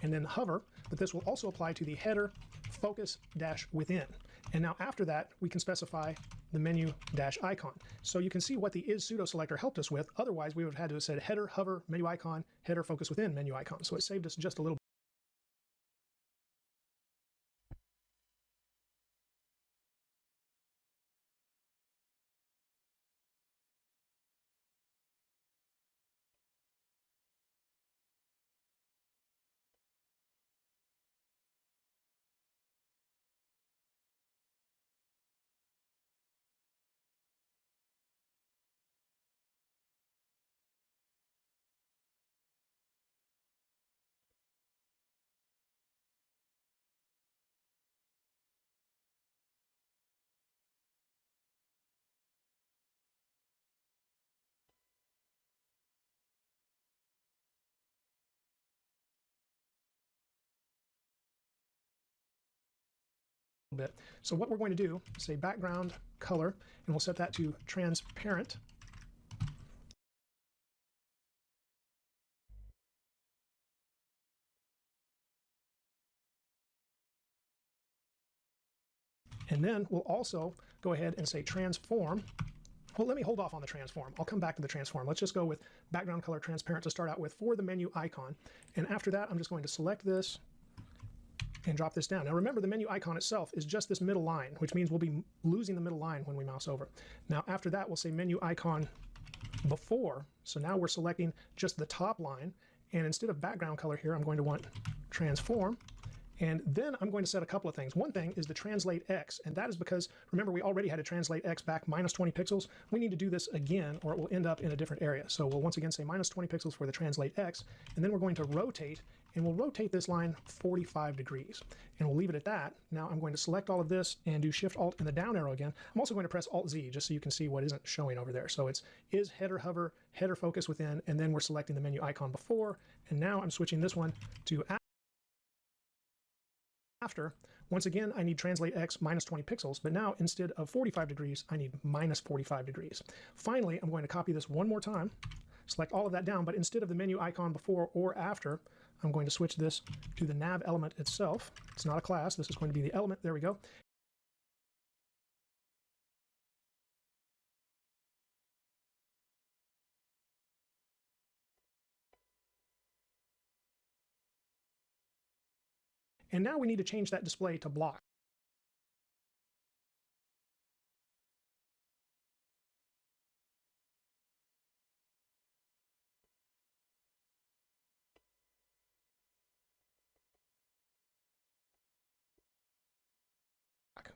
and then hover, but this will also apply to the header focus dash within. And now after that, we can specify the menu dash icon. So you can see what the is pseudo selector helped us with. Otherwise, we would have had to have said header, hover, menu icon, header, focus within, menu icon. So it saved us just a little bit. So what we're going to do, say background color, and we'll set that to transparent. And then we'll also go ahead and say transform. Well, let me hold off on the transform. I'll come back to the transform. Let's just go with background color transparent to start out with for the menu icon. And after that, I'm just going to select this and drop this down. Now remember, the menu icon itself is just this middle line, which means we'll be losing the middle line when we mouse over. Now after that, we'll say menu icon before. So now we're selecting just the top line. And instead of background color here, I'm going to want transform. And then I'm going to set a couple of things. One thing is the translate X, and that is because, remember, we already had to translate X back minus 20 pixels. We need to do this again, or it will end up in a different area. So we'll once again say minus 20 pixels for the translate X, and then we're going to rotate and we'll rotate this line 45 degrees. And we'll leave it at that. Now I'm going to select all of this and do Shift-Alt and the down arrow again. I'm also going to press Alt-Z just so you can see what isn't showing over there. So it's is header hover, header focus within, and then we're selecting the menu icon before. And now I'm switching this one to after. Once again, I need translate X minus 20 pixels, but now instead of 45 degrees, I need minus 45 degrees. Finally, I'm going to copy this one more time, select all of that down, but instead of the menu icon before or after, I'm going to switch this to the nav element itself. It's not a class, this is going to be the element, there we go. And now we need to change that display to block.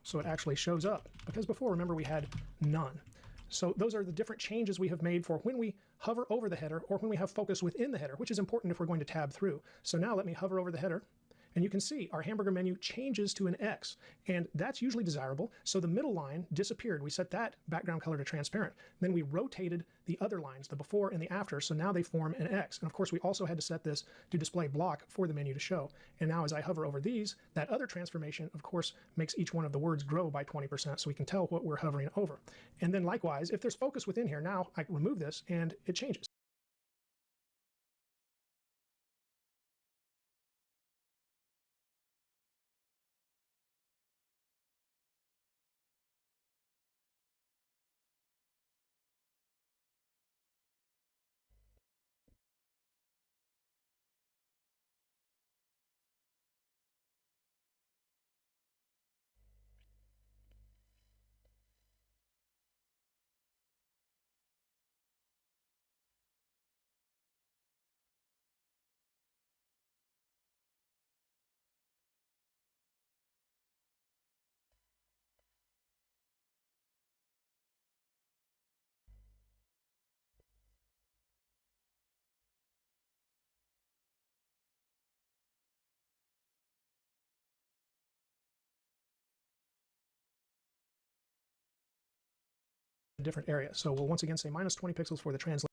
So it actually shows up, because before, remember, we had none. So those are the different changes we have made for when we hover over the header or when we have focus within the header, which is important if we're going to tab through. So now let me hover over the header, and you can see our hamburger menu changes to an X, and that's usually desirable. So the middle line disappeared. We set that background color to transparent. Then we rotated the other lines, the before and the after, so now they form an X. And of course, we also had to set this to display block for the menu to show. And now as I hover over these, that other transformation, of course, makes each one of the words grow by 20%, so we can tell what we're hovering over. And then likewise, if there's focus within here, now I can remove this and it changes. Different area. So we'll once again say minus 20 pixels for the translation.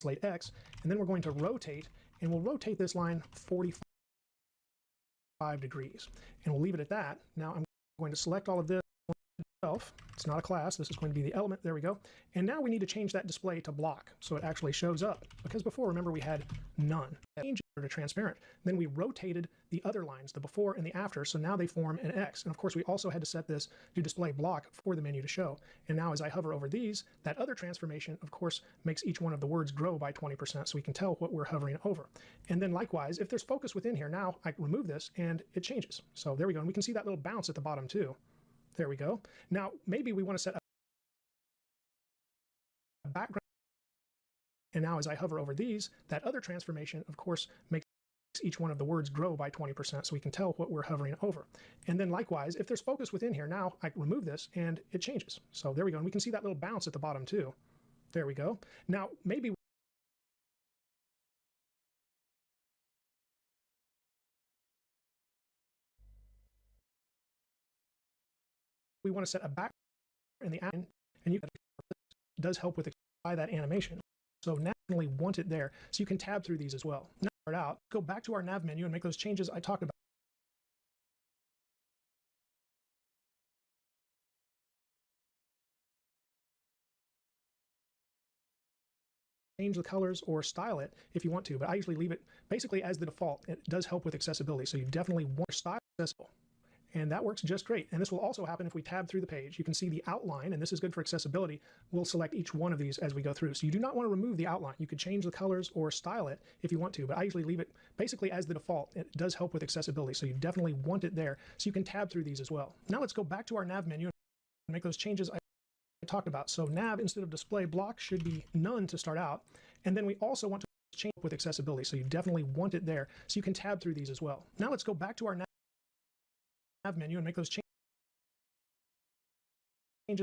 Translate X, and then we're going to rotate, and we'll rotate this line 45 degrees. And we'll leave it at that. Now I'm going to select all of this. It's not a class, this is going to be the element, there we go. And now we need to change that display to block, so it actually shows up. Because before, remember, we had none. Change it to transparent. Then we rotated the other lines, the before and the after, so now they form an X. And of course, we also had to set this to display block for the menu to show. And now as I hover over these, that other transformation, of course, makes each one of the words grow by 20%, so we can tell what we're hovering over. And then likewise, if there's focus within here, now I can remove this and it changes. So there we go, and we can see that little bounce at the bottom too. There we go. Now, maybe we want to set a background. And now as I hover over these, that other transformation, of course, makes each one of the words grow by 20%, so we can tell what we're hovering over. And then likewise, if there's focus within here, now I can remove this and it changes. So there we go. And we can see that little bounce at the bottom too. There we go. Now, maybe we want to set a background in the app, and you does help with that animation. So now you only want it there, so you can tab through these as well. Now start out, go back to our nav menu and make those changes I talked about. Change the colors or style it if you want to, but I usually leave it basically as the default. It does help with accessibility, so you definitely want style accessible. And that works just great. And this will also happen if we tab through the page. You can see the outline, and this is good for accessibility. We'll select each one of these as we go through. So you do not want to remove the outline. You could change the colors or style it if you want to, but I usually leave it basically as the default. It does help with accessibility, so you definitely want it there. So you can tab through these as well. Now let's go back to our nav menu and make those changes I talked about. So nav, instead of display block, should be none to start out. And then we also want to change with accessibility, so you definitely want it there. So you can tab through these as well. Now let's go back to our nav menu and make those changes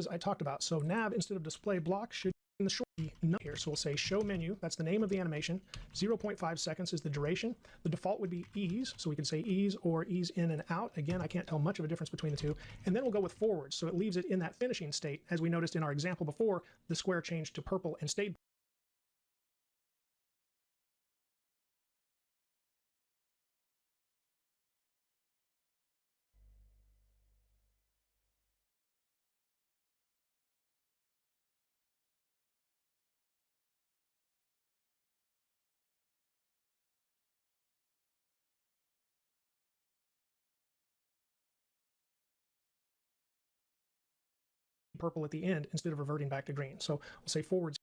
I talked about. So nav, instead of display block, should in the short be none here. So we'll say show menu. That's the name of the animation. 0.5 seconds is the duration. The default would be ease, so we can say ease or ease in and out. Again, I can't tell much of a difference between the two. And then we'll go with forward, so it leaves it in that finishing state. As we noticed in our example before, the square changed to purple and stayed. Purple at the end instead of reverting back to green. So we'll say forward.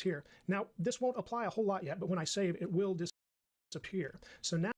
Here. Now, this won't apply a whole lot yet, but when I save, it will disappear. So now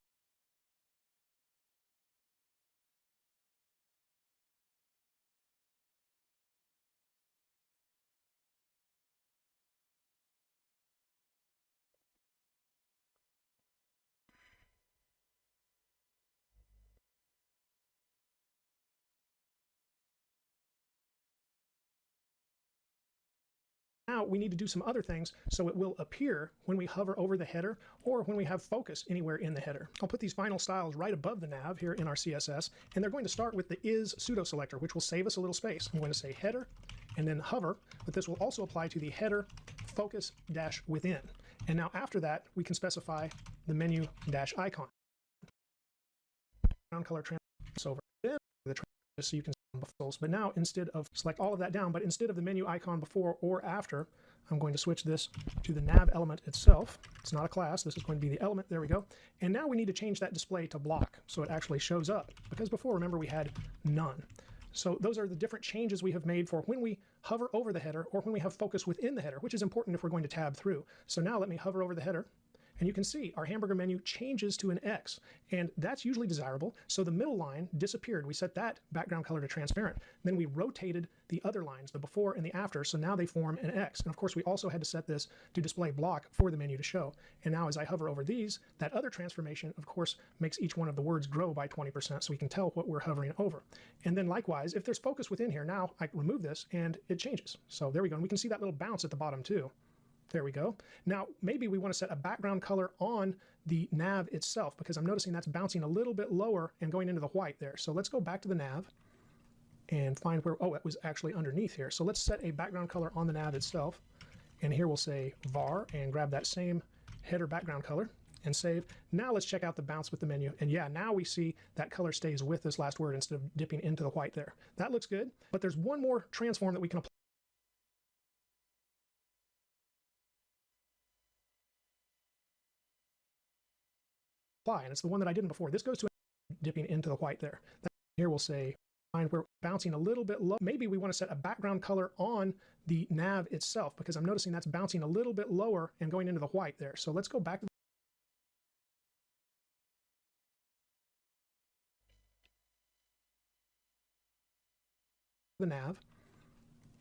we need to do some other things so it will appear when we hover over the header or when we have focus anywhere in the header. I'll put these final styles right above the nav here in our CSS, and they're going to start with the is pseudo selector, which will save us a little space. I'm going to say header and then hover, but this will also apply to the header focus dash within. And now after that, we can specify the menu dash icon. Background color transfer over the so you can see them. But now instead of select all of that down, but instead of the menu icon before or after, I'm going to switch this to the nav element itself. It's not a class. This is going to be the element. There we go. And now we need to change that display to block so it actually shows up, because before, remember, we had none. So those are the different changes we have made for when we hover over the header or when we have focus within the header, which is important if we're going to tab through. So now let me hover over the header. And you can see our hamburger menu changes to an X, and that's usually desirable. So the middle line disappeared. We set that background color to transparent. Then we rotated the other lines, the before and the after, so now they form an X. And of course, we also had to set this to display block for the menu to show. And now as I hover over these, that other transformation, of course, makes each one of the words grow by 20%, so we can tell what we're hovering over. And then likewise, if there's focus within here, now I remove this and it changes. So there we go. And we can see that little bounce at the bottom too. There we go. Now, maybe we want to set a background color on the nav itself, because I'm noticing that's bouncing a little bit lower and going into the white there. So let's go back to the nav and find where, oh, it was actually underneath here. So let's set a background color on the nav itself. And here we'll say var and grab that same header background color and save. Now let's check out the bounce with the menu. And yeah, now we see that color stays with this last word instead of dipping into the white there. That looks good. But there's one more transform that we can apply. And it's the one that I didn't before. This goes to dipping into the white there. Here we'll say we're bouncing a little bit low. Maybe we want to set a background color on the nav itself, because I'm noticing that's bouncing a little bit lower and going into the white there. So let's go back to the nav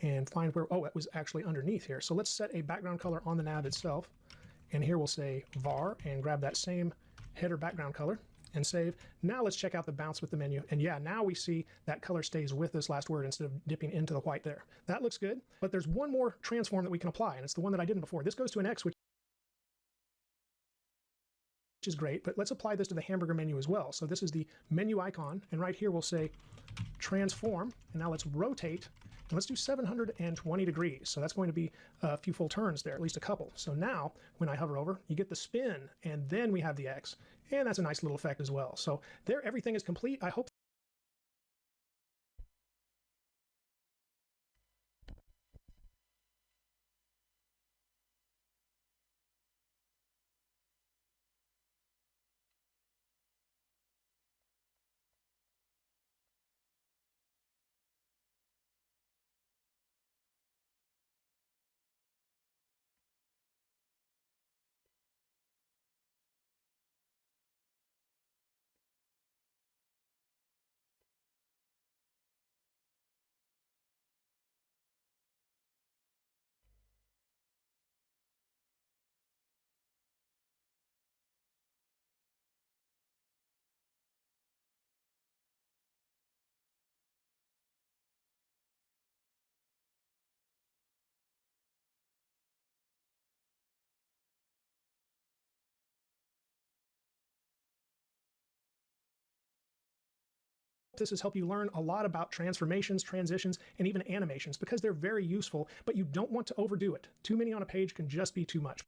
and find where, oh, it was actually underneath here. So let's set a background color on the nav itself. And here we'll say var and grab that same header background color and save. Now let's check out the bounce with the menu. And yeah, now we see that color stays with this last word instead of dipping into the white there. That looks good, but there's one more transform that we can apply, and it's the one that I didn't before. This goes to an X, which is great, but let's apply this to the hamburger menu as well. So this is the menu icon, and right here we'll say transform, and now let's rotate, and let's do 720 degrees. So that's going to be a few full turns there, at least a couple. So now when I hover over, you get the spin, and then we have the X, and that's a nice little effect as well. So there, everything is complete. I hope this has helped you learn a lot about transformations, transitions, and even animations because they're very useful, but you don't want to overdo it. Too many on a page can just be too much.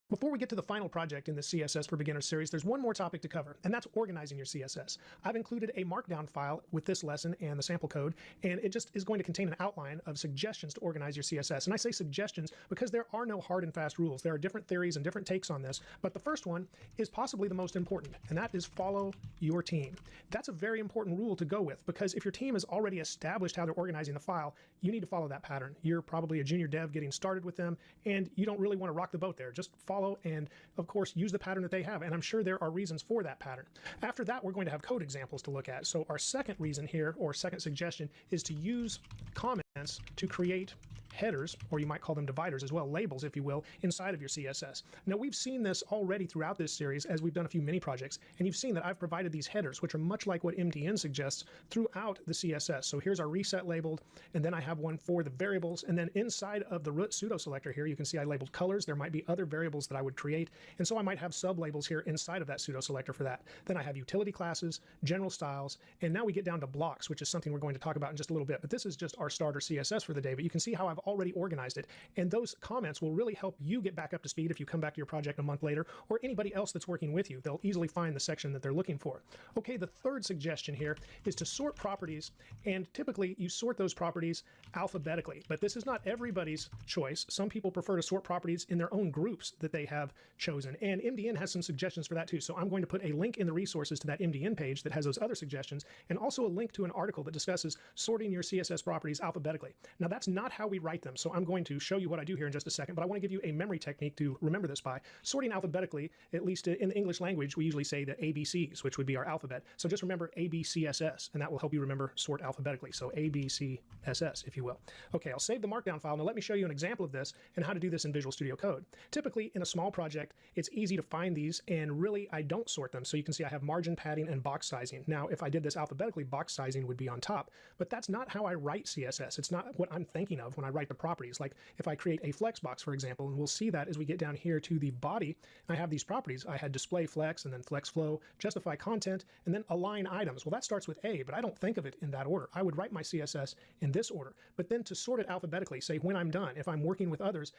Before we get to the final project in the CSS for Beginners series, there's one more topic to cover, and that's organizing your CSS. I've included a markdown file with this lesson and the sample code, and it just is going to contain an outline of suggestions to organize your CSS. And I say suggestions because there are no hard and fast rules. There are different theories and different takes on this, but the first one is possibly the most important, and that is follow your team. That's a very important rule to go with because if your team has already established how they're organizing the file, you need to follow that pattern. You're probably a junior dev getting started with them, and you don't really want to rock the boat there. Just follow and of course use the pattern that they have, and I'm sure there are reasons for that pattern. After that, we're going to have code examples to look at. So our second reason here, or second suggestion, is to use comments to create headers, or you might call them dividers as well, labels if you will, inside of your CSS. Now we've seen this already throughout this series as we've done a few mini projects, and you've seen that I've provided these headers, which are much like what MDN suggests throughout the CSS. So here's our reset labeled, and then I have one for the variables, and then inside of the root pseudo selector here, you can see I labeled colors. There might be other variables that I would create, and so I might have sub labels here inside of that pseudo selector for that. Then I have utility classes, general styles, and now we get down to blocks, which is something we're going to talk about in just a little bit, but this is just our starter CSS for the day. But you can see how I've already organized it, and those comments will really help you get back up to speed if you come back to your project a month later, or anybody else that's working with you. They'll easily find the section that they're looking for. Okay, the third suggestion here is to sort properties, and typically you sort those properties alphabetically, but this is not everybody's choice. Some people prefer to sort properties in their own groups that they have chosen, and MDN has some suggestions for that too. So I'm going to put a link in the resources to that MDN page that has those other suggestions, and also a link to an article that discusses sorting your CSS properties alphabetically. Now that's not how we write them, so I'm going to show you what I do here in just a second, but I want to give you a memory technique to remember this by. Sorting alphabetically, at least in the English language, we usually say the ABCs, which would be our alphabet. So just remember ABCSS, and that will help you remember sort alphabetically. So ABCSS, if you will. Okay, I'll save the markdown file. Now let me show you an example of this and how to do this in Visual Studio Code. Typically, in a small project, it's easy to find these, and really I don't sort them. So you can see I have margin padding and box sizing. Now, if I did this alphabetically, box sizing would be on top, but that's not how I write CSS. It's not what I'm thinking of when I write the properties. Like if I create a flex box, for example, and we'll see that as we get down here to the body, I have these properties. I had display flex, and then flex flow, justify content, and then align items. Well, that starts with A, but I don't think of it in that order. I would write my CSS in this order, but then to sort it alphabetically, say when I'm done, if I'm working with others,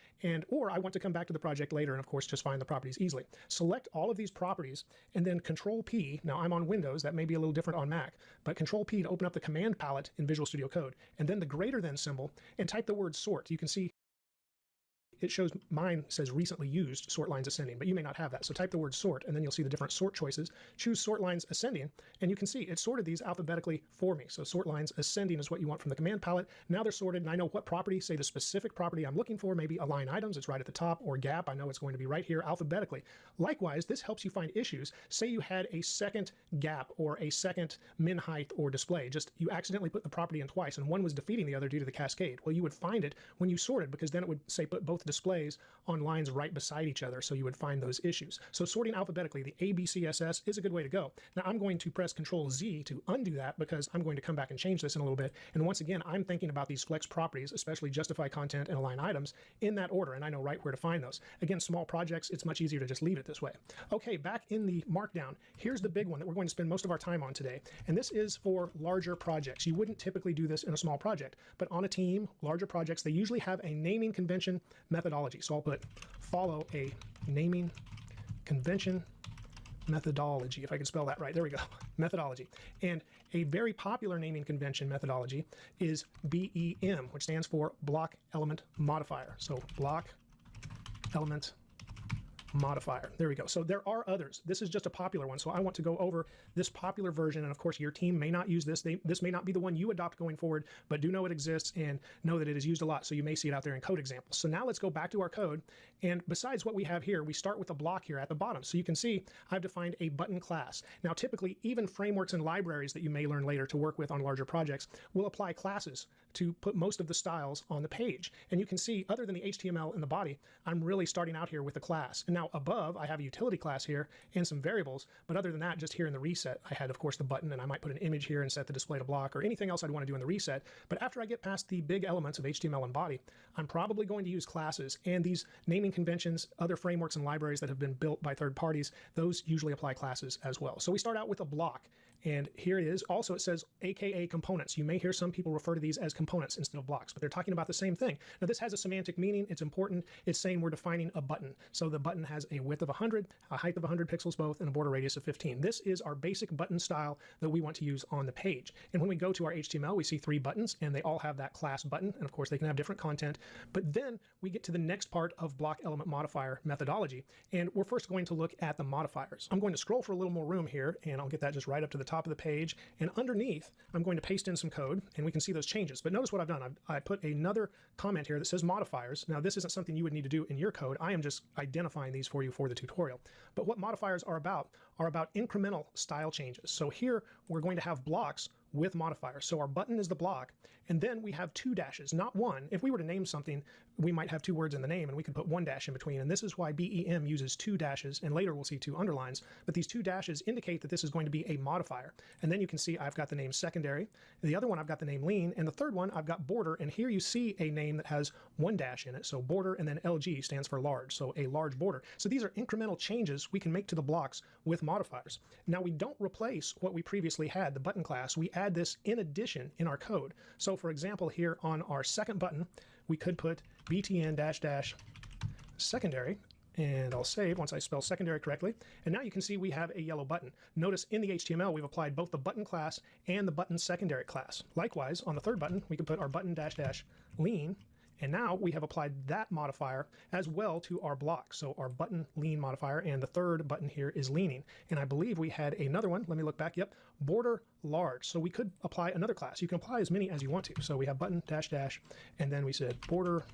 or I want to come back to the project later and of course just find the properties easily. Select all of these properties and then Control P. Now I'm on Windows, that may be a little different on Mac, but Control P to open up the command palette in Visual Studio Code, and then the greater than symbol, and type the word sort. You can see it shows mine says recently used sort lines ascending, but you may not have that. So type the word sort, and then you'll see the different sort choices. Choose sort lines ascending, and you can see it sorted these alphabetically for me. So sort lines ascending is what you want from the command palette. Now they're sorted, and I know what property, say the specific property I'm looking for, maybe align items, it's right at the top, or gap, I know it's going to be right here alphabetically. Likewise, this helps you find issues. Say you had a second gap or a second min height or display, just you accidentally put the property in twice, and one was defeating the other due to the cascade. Well, you would find it when you sorted, because then it would say put both displays on lines right beside each other, so you would find those issues. So sorting alphabetically, the A, B, CSS is a good way to go. Now I'm going to press Control Z to undo that, because I'm going to come back and change this in a little bit. And once again, I'm thinking about these flex properties, especially justify content and align items, in that order, and I know right where to find those. Again, small projects, it's much easier to just leave it this way. Okay, back in the markdown, here's the big one that we're going to spend most of our time on today, and this is for larger projects. You wouldn't typically do this in a small project, but on a team, larger projects, they usually have a naming convention methodology. So I'll put follow a naming convention methodology, if I can spell that right. There we go. Methodology. And a very popular naming convention methodology is BEM, which stands for block element modifier. So block element modifier. There we go. So there are others. This is just a popular one. So I want to go over this popular version. And of course, your team may not use this. This may not be the one you adopt going forward, but do know it exists and know that it is used a lot. So you may see it out there in code examples. So now let's go back to our code. And besides what we have here, we start with a block here at the bottom. So you can see I've defined a button class. Now, typically, even frameworks and libraries that you may learn later to work with on larger projects will apply classes to put most of the styles on the page. And you can see, other than the HTML in the body, I'm really starting out here with a class. And now above, I have a utility class here and some variables. But other than that, just here in the reset, I had, of course, the button, and I might put an image here and set the display to block or anything else I'd want to do in the reset. But after I get past the big elements of HTML and body, I'm probably going to use classes. And these naming conventions, other frameworks and libraries that have been built by third parties, those usually apply classes as well. So we start out with a block. And here it is. Also, it says AKA components. You may hear some people refer to these as components instead of blocks, but they're talking about the same thing. Now, this has a semantic meaning. It's important. It's saying we're defining a button. So the button has a width of 100, a height of 100 pixels both, and a border radius of 15. This is our basic button style that we want to use on the page. And when we go to our HTML, we see 3 buttons, and they all have that class button. And of course, they can have different content. But then we get to the next part of block element modifier methodology. And we're first going to look at the modifiers. I'm going to scroll for a little more room here, and I'll get that just right up to the top of the page. And underneath, I'm going to paste in some code, and we can see those changes. But notice what I've done. I put another comment here that says modifiers. Now, this isn't something you would need to do in your code. I am just identifying these for you for the tutorial. But what modifiers are about incremental style changes. So here, we're going to have blocks with modifiers. So our button is the block, and then we have 2 dashes, not 1. If we were to name something, we might have 2 words in the name, and we could put 1 dash in between. And this is why BEM uses 2 dashes, and later we'll see 2 underlines. But these 2 dashes indicate that this is going to be a modifier. And then you can see I've got the name secondary. The other one, I've got the name lean. And the third one, I've got border. And here you see a name that has 1 dash in it. So border, and then LG stands for large. So a large border. So these are incremental changes we can make to the blocks with modifiers. Now, we don't replace what we previously had, the button class. We add this in addition in our code. So for example, here on our second button, we could put btn -- secondary, and I'll save once I spell secondary correctly. And now you can see we have a yellow button. Notice in the HTML, we've applied both the button class and the button secondary class. Likewise, on the third button, we can put our button -- lean. And now we have applied that modifier as well to our block. So our button lean modifier, and the third button here is leaning. And I believe we had another one. Let me look back. Yep, border large. So we could apply another class. You can apply as many as you want to. So we have button -- and then we said border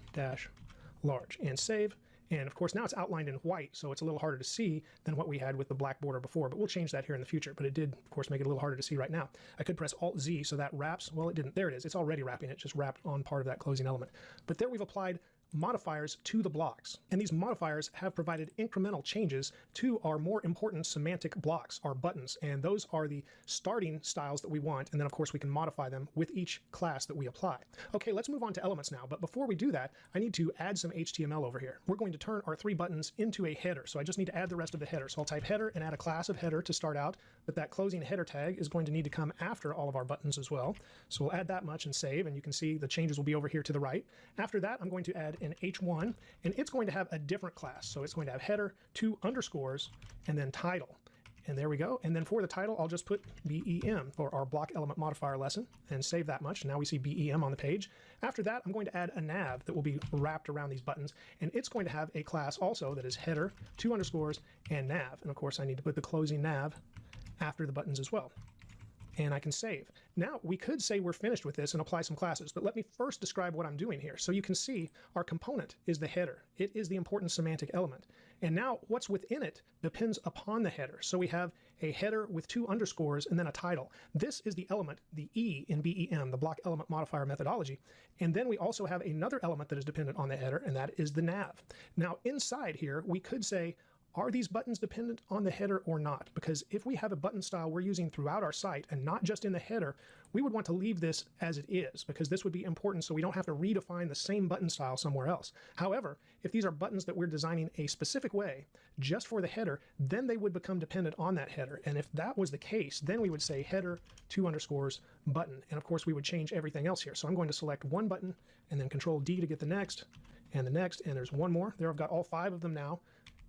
large, and save. And of course, now it's outlined in white, so it's a little harder to see than what we had with the black border before, but we'll change that here in the future. But it did, of course, make it a little harder to see right now. I could press Alt-Z, so that wraps. Well, it didn't. There it is. It's already wrapping. It just wrapped on part of that closing element. But there we've applied modifiers to the blocks. And these modifiers have provided incremental changes to our more important semantic blocks, our buttons. And those are the starting styles that we want. And then, of course, we can modify them with each class that we apply. Okay, let's move on to elements now. But before we do that, I need to add some HTML over here. We're going to turn our 3 buttons into a header. So I just need to add the rest of the header. So I'll type header and add a class of header to start out. But that closing header tag is going to need to come after all of our buttons as well. So we'll add that much and save. And you can see the changes will be over here to the right. After that, I'm going to add an H1, and it's going to have a different class. So it's going to have header, 2 underscores, and then title. And there we go. And then for the title, I'll just put BEM for our block element modifier lesson and save that much. Now we see BEM on the page. After that, I'm going to add a nav that will be wrapped around these buttons. And it's going to have a class also that is header, 2 underscores, and nav. And of course, I need to put the closing nav after the buttons as well. And I can save. Now, we could say we're finished with this and apply some classes, but let me first describe what I'm doing here. So you can see our component is the header. It is the important semantic element. And now what's within it depends upon the header. So we have a header with 2 underscores and then a title. This is the element, the E in BEM, the block element modifier methodology. And then we also have another element that is dependent on the header, and that is the nav. Now, inside here, we could say, are these buttons dependent on the header or not? Because if we have a button style we're using throughout our site and not just in the header, we would want to leave this as it is, because this would be important so we don't have to redefine the same button style somewhere else. However, if these are buttons that we're designing a specific way just for the header, then they would become dependent on that header. And if that was the case, then we would say header 2 underscores button. And of course, we would change everything else here. So I'm going to select one button and then Control D to get the next, and there's one more. There I've got all 5 of them now.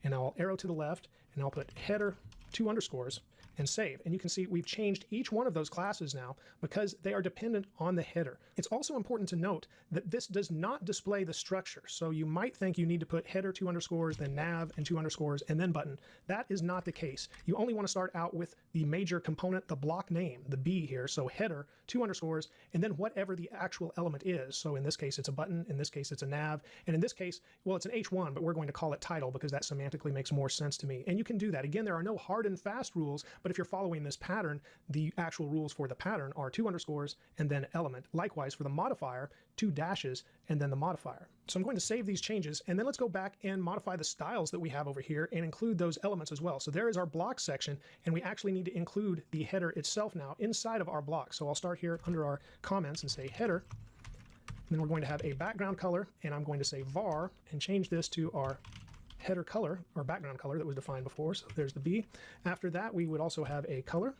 And I'll arrow to the left, and I'll put header 2 underscores and save. And you can see we've changed each one of those classes now because they are dependent on the header. It's also important to note that this does not display the structure. So you might think you need to put header 2 underscores, then nav and 2 underscores, and then button. That is not the case. You only want to start out with the major component, the block name, the B here. So header 2 underscores, and then whatever the actual element is. So in this case, it's a button. In this case, it's a nav. And in this case, well, it's an H1, but we're going to call it title because that semantically makes more sense to me. And you can do that. Again, there are no hard and fast rules, but if you're following this pattern, the actual rules for the pattern are 2 underscores and then element. Likewise, for the modifier, 2 dashes and then the modifier. So I'm going to save these changes, and then let's go back and modify the styles that we have over here and include those elements as well. So there is our block section, and we actually need to include the header itself now inside of our block. So I'll start here under our comments and say header. And then we're going to have a background color, and I'm going to say var and change this to our header color, or background color that was defined before. So there's the B. After that, we would also have a color.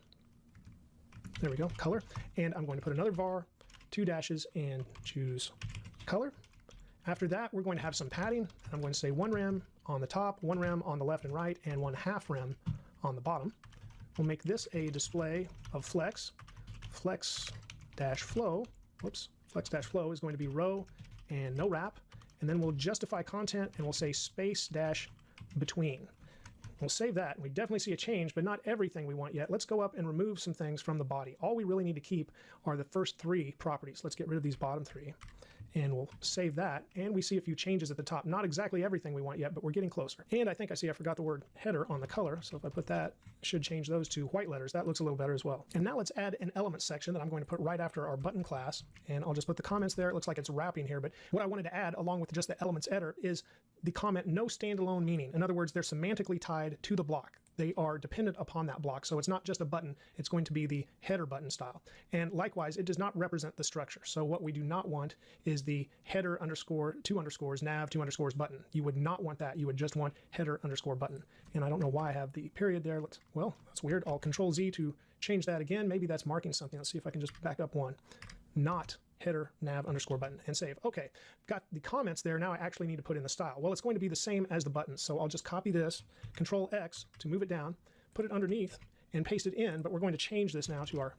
There we go, color. And I'm going to put another var, 2 dashes, and choose color. After that, we're going to have some padding. I'm going to say 1 rem on the top, 1 rem on the left and right, and 1/2 rem on the bottom. We'll make this a display of flex. Flex-flow, whoops, flex-flow is going to be row and no wrap. And then we'll justify content and we'll say space dash between. We'll save that. We definitely see a change, but not everything we want yet. Let's go up and remove some things from the body. All we really need to keep are the first 3 properties. Let's get rid of these bottom 3. And we'll save that. And we see a few changes at the top. Not exactly everything we want yet, but we're getting closer. And I think I forgot the word header on the color. So if I put that, it should change those to white letters. That looks a little better as well. And now let's add an element section that I'm going to put right after our button class. And I'll just put the comments there. It looks like it's wrapping here, but what I wanted to add along with just the elements editor is the comment no standalone meaning. In other words, they're semantically tied to the block. They are dependent upon that block. So it's not just a button, it's going to be the header button style. And likewise, it does not represent the structure. So what we do not want is the header underscore 2 underscores nav 2 underscores button. You would not want that. You would just want header underscore button. And I don't know why I have the period there. Well, that's weird. I'll Control Z to change that again. Maybe that's marking something. Let's see if I can just back up one. Not header nav underscore button and save. Okay, got the comments there. Now I actually need to put in the style. Well, it's going to be the same as the buttons. So I'll just copy this, Control X to move it down, put it underneath and paste it in, but we're going to change this now to our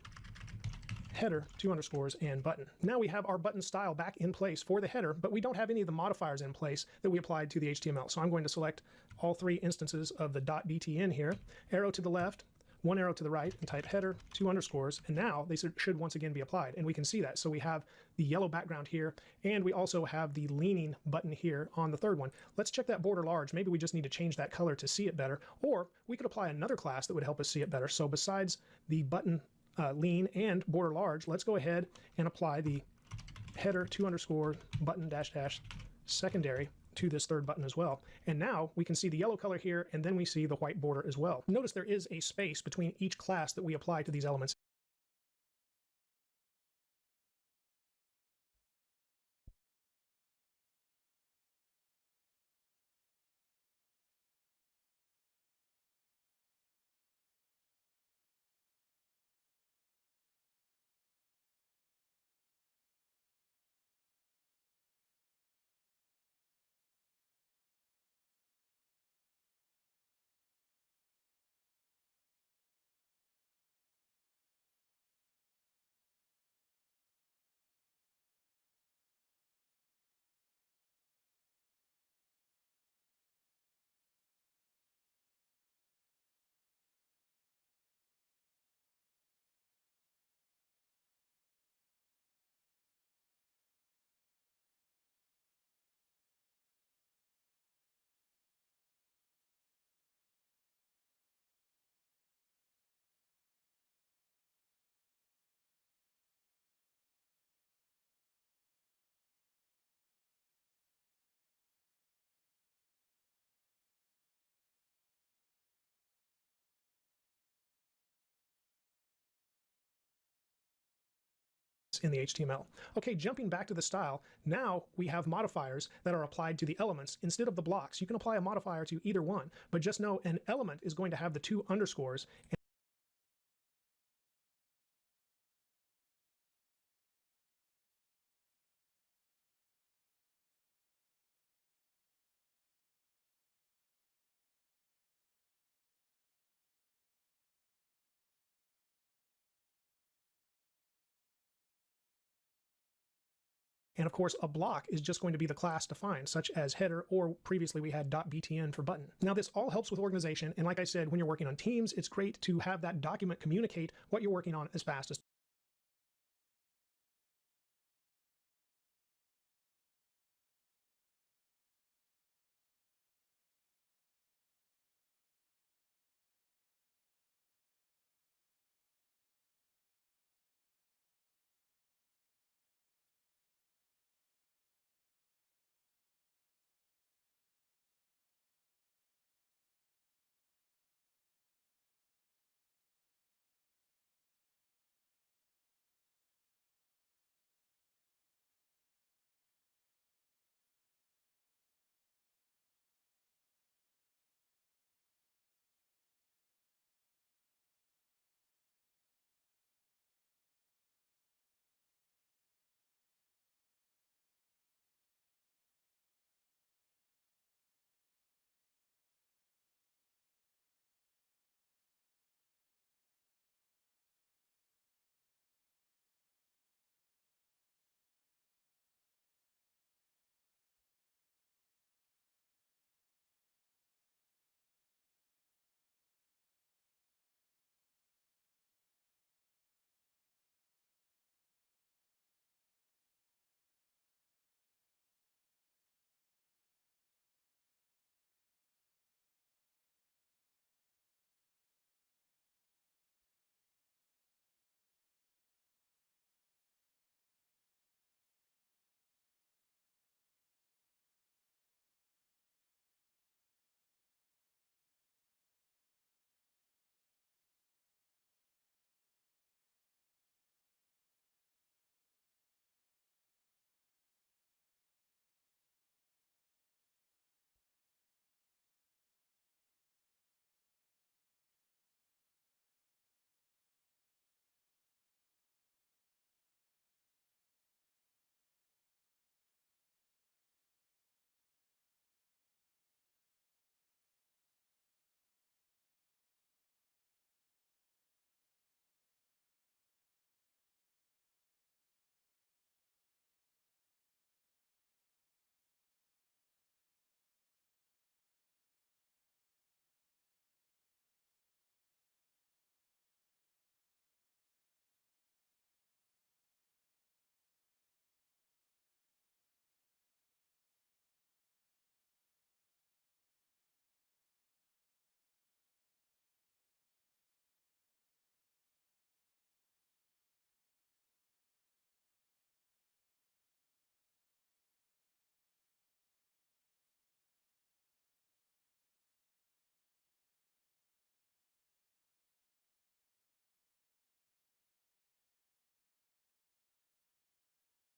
header 2 underscores and button. Now we have our button style back in place for the header, but we don't have any of the modifiers in place that we applied to the HTML. So I'm going to select all 3 instances of the .btn here, arrow to the left, 1 arrow to the right, and type header 2 underscores, and now they should once again be applied, and we can see that. So we have the yellow background here, and we also have the leaning button here on the 3rd one. Let's check that border large. Maybe we just need to change that color to see it better, or we could apply another class that would help us see it better. So besides the button lean and border large, let's go ahead and apply the header 2 underscore button dash dash secondary to this 3rd button as well. And now we can see the yellow color here, and then we see the white border as well. Notice there is a space between each class that we apply to these elements. in the HTML. Okay, jumping back to the style, now we have modifiers that are applied to the elements instead of the blocks. You can apply a modifier to either one, but just know an element is going to have the 2 underscores. And of course, a block is just going to be the class defined, such as header, or previously we had .btn for button. Now, this all helps with organization. And like I said, when you're working on Teams, it's great to have that document communicate what you're working on as fast as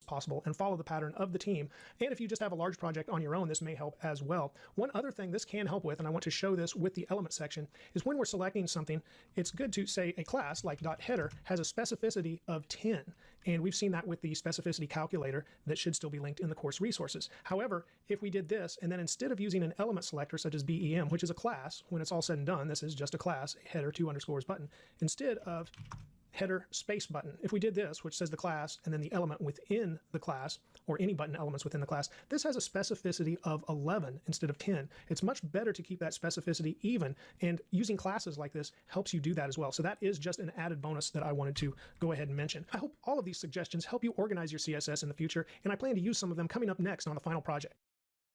possible and follow the pattern of the team. And if you just have a large project on your own, this may help as well. One other thing this can help with, and I want to show this with the element section, is when we're selecting something, it's good to say a class like .header has a specificity of 10. And we've seen that with the specificity calculator that should still be linked in the course resources. However, if we did this, and then instead of using an element selector such as BEM, which is a class, when it's all said and done, this is just a class, header 2 underscores button, instead of header space button. If we did this, which says the class and then the element within the class, or any button elements within the class, this has a specificity of 11 instead of 10. It's much better to keep that specificity even, and using classes like this helps you do that as well. So that is just an added bonus that I wanted to go ahead and mention. I hope all of these suggestions help you organize your CSS in the future, and I plan to use some of them coming up next on the final project.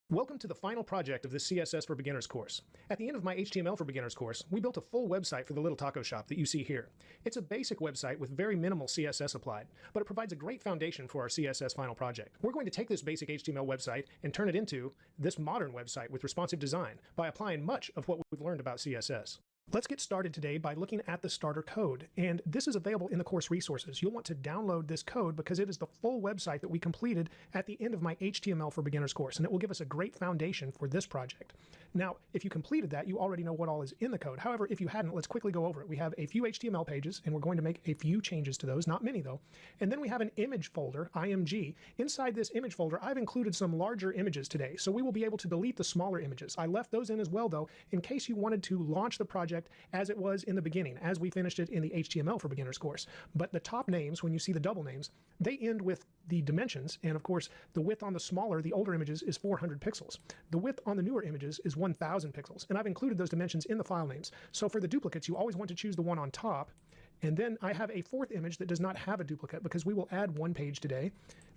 Welcome to the final project of this CSS for Beginners course. At the end of my HTML for Beginners course, we built a full website for the little taco shop that you see here. It's a basic website with very minimal CSS applied, but it provides a great foundation for our CSS final project. We're going to take this basic HTML website and turn it into this modern website with responsive design by applying much of what we've learned about CSS. Let's get started today by looking at the starter code, and this is available in the course resources. You'll want to download this code because it is the full website that we completed at the end of my HTML for Beginners course, and it will give us a great foundation for this project. Now, if you completed that, you already know what all is in the code. However, if you hadn't, let's quickly go over it. We have a few HTML pages, and we're going to make a few changes to those, not many though. And then we have an image folder, IMG. Inside this image folder, I've included some larger images today, so we will be able to delete the smaller images. I left those in as well though, in case you wanted to launch the project as it was in the beginning, as we finished it in the HTML for Beginners course. But the top names, when you see the double names, they end with the dimensions, and of course the width on the smaller, the older images is 400 pixels. The width on the newer images is 1000 pixels, and I've included those dimensions in the file names. So for the duplicates, you always want to choose the one on top, and then I have a fourth image that does not have a duplicate because we will add one page today.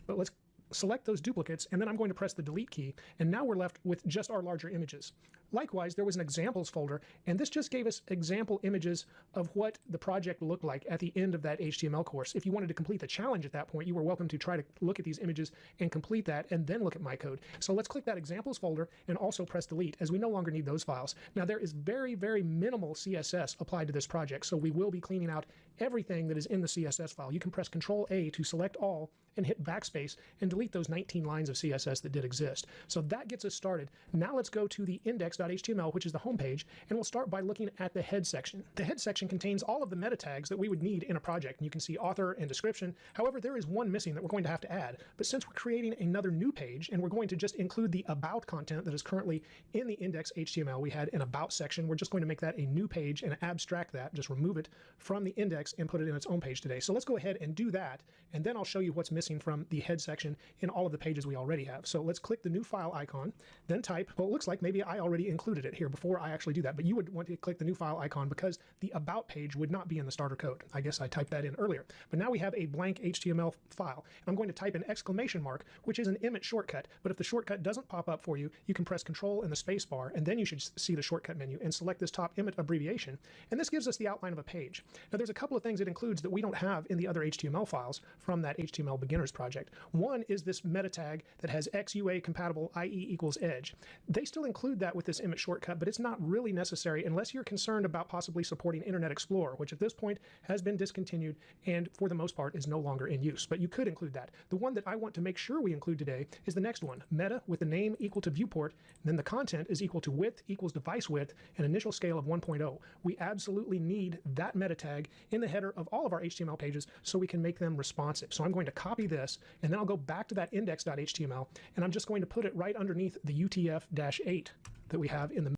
But let's select those duplicates, and then I'm going to press the delete key, and now we're left with just our larger images. Likewise, there was an examples folder, and this just gave us example images of what the project looked like at the end of that HTML course. If you wanted to complete the challenge at that point, you were welcome to try to look at these images and complete that, and then look at my code. So let's click that examples folder and also press delete, as we no longer need those files. Now there is very, very minimal CSS applied to this project, so we will be cleaning out everything that is in the CSS file. You can press Control-A to select all and hit backspace and delete those 19 lines of CSS that did exist. So that gets us started. Now let's go to the index.html, which is the home page, and we'll start by looking at the head section. The head section contains all of the meta tags that we would need in a project, and you can see author and description. However, there is one missing that we're going to have to add. But since we're creating another new page and we're going to just include the about content that is currently in the index.html, we had an about section. We're just going to make that a new page and abstract that, just remove it from the index and put it in its own page today. So let's go ahead and do that, and then I'll show you what's missing from the head section in all of the pages we already have. So let's click the new file icon, then type, well, it looks like maybe I already included it here before I actually do that, but you would want to click the new file icon because the about page would not be in the starter code. I guess I typed that in earlier. But now we have a blank HTML file, and I'm going to type an exclamation mark, which is an image shortcut, but if the shortcut doesn't pop up for you, you can press Control and the space bar, and then you should see the shortcut menu and select this top image abbreviation, and this gives us the outline of a page. Now there's a couple of things it includes that we don't have in the other HTML files from that HTML beginners project. One is this meta tag that has XUA compatible IE equals edge. They still include that with this image shortcut, but it's not really necessary unless you're concerned about possibly supporting Internet Explorer, which at this point has been discontinued and for the most part is no longer in use. But you could include that. The one that I want to make sure we include today is the next one, meta with the name equal to viewport, and then the content is equal to width equals device width, and initial scale of 1.0. We absolutely need that meta tag in the header of all of our HTML pages so we can make them responsive. So I'm going to copy this, and then I'll go back to that index.html, and I'm just going to put it right underneath the UTF-8 that we have in the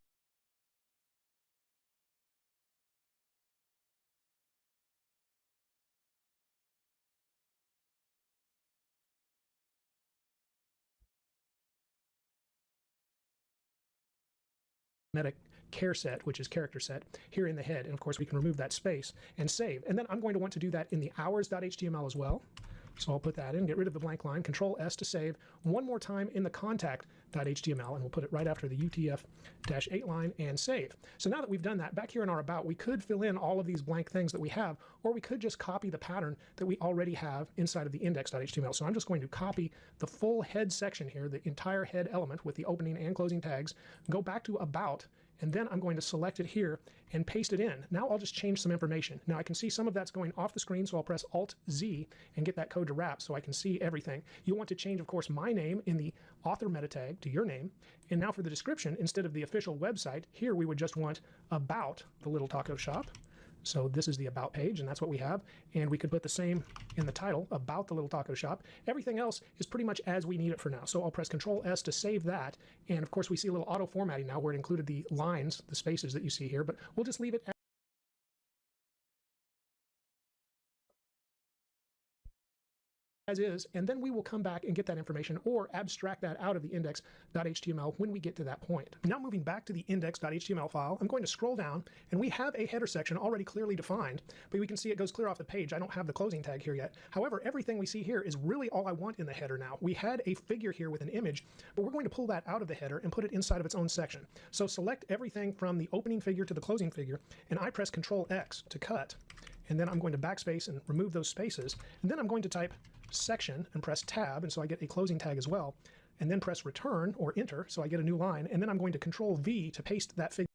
meta care set, which is character set, here in the head. And of course, we can remove that space and save. And then I'm going to want to do that in the hours.html as well. So I'll put that in, get rid of the blank line, Control-S to save. One more time in the contact.html, and we'll put it right after the UTF-8 line and save. So now that we've done that, back here in our about, we could fill in all of these blank things that we have, or we could just copy the pattern that we already have inside of the index.html. So I'm just going to copy the full head section here, the entire head element with the opening and closing tags, go back to about, and then I'm going to select it here and paste it in. Now I'll just change some information. Now I can see some of that's going off the screen, so I'll press Alt-Z and get that code to wrap so I can see everything. You'll want to change, of course, my name in the author meta tag to your name. And now for the description, instead of the official website, here we would just want about the Little Taco Shop. So this is the about page, and that's what we have. And we could put the same in the title, about the Little Taco Shop. Everything else is pretty much as we need it for now. So I'll press Control-S to save that. And of course, we see a little auto formatting now where it included the lines, the spaces that you see here, but we'll just leave it as is, and then we will come back and get that information or abstract that out of the index.html when we get to that point. Now moving back to the index.html file, I'm going to scroll down, and we have a header section already clearly defined, but we can see it goes clear off the page. I don't have the closing tag here yet. However, everything we see here is really all I want in the header now. We had a figure here with an image, but we're going to pull that out of the header and put it inside of its own section. So select everything from the opening figure to the closing figure, and I press Control-X to cut, and then I'm going to backspace and remove those spaces, and then I'm going to type section and press tab, and so I get a closing tag as well, and then press return or enter so I get a new line, and then I'm going to Control-V to paste that figure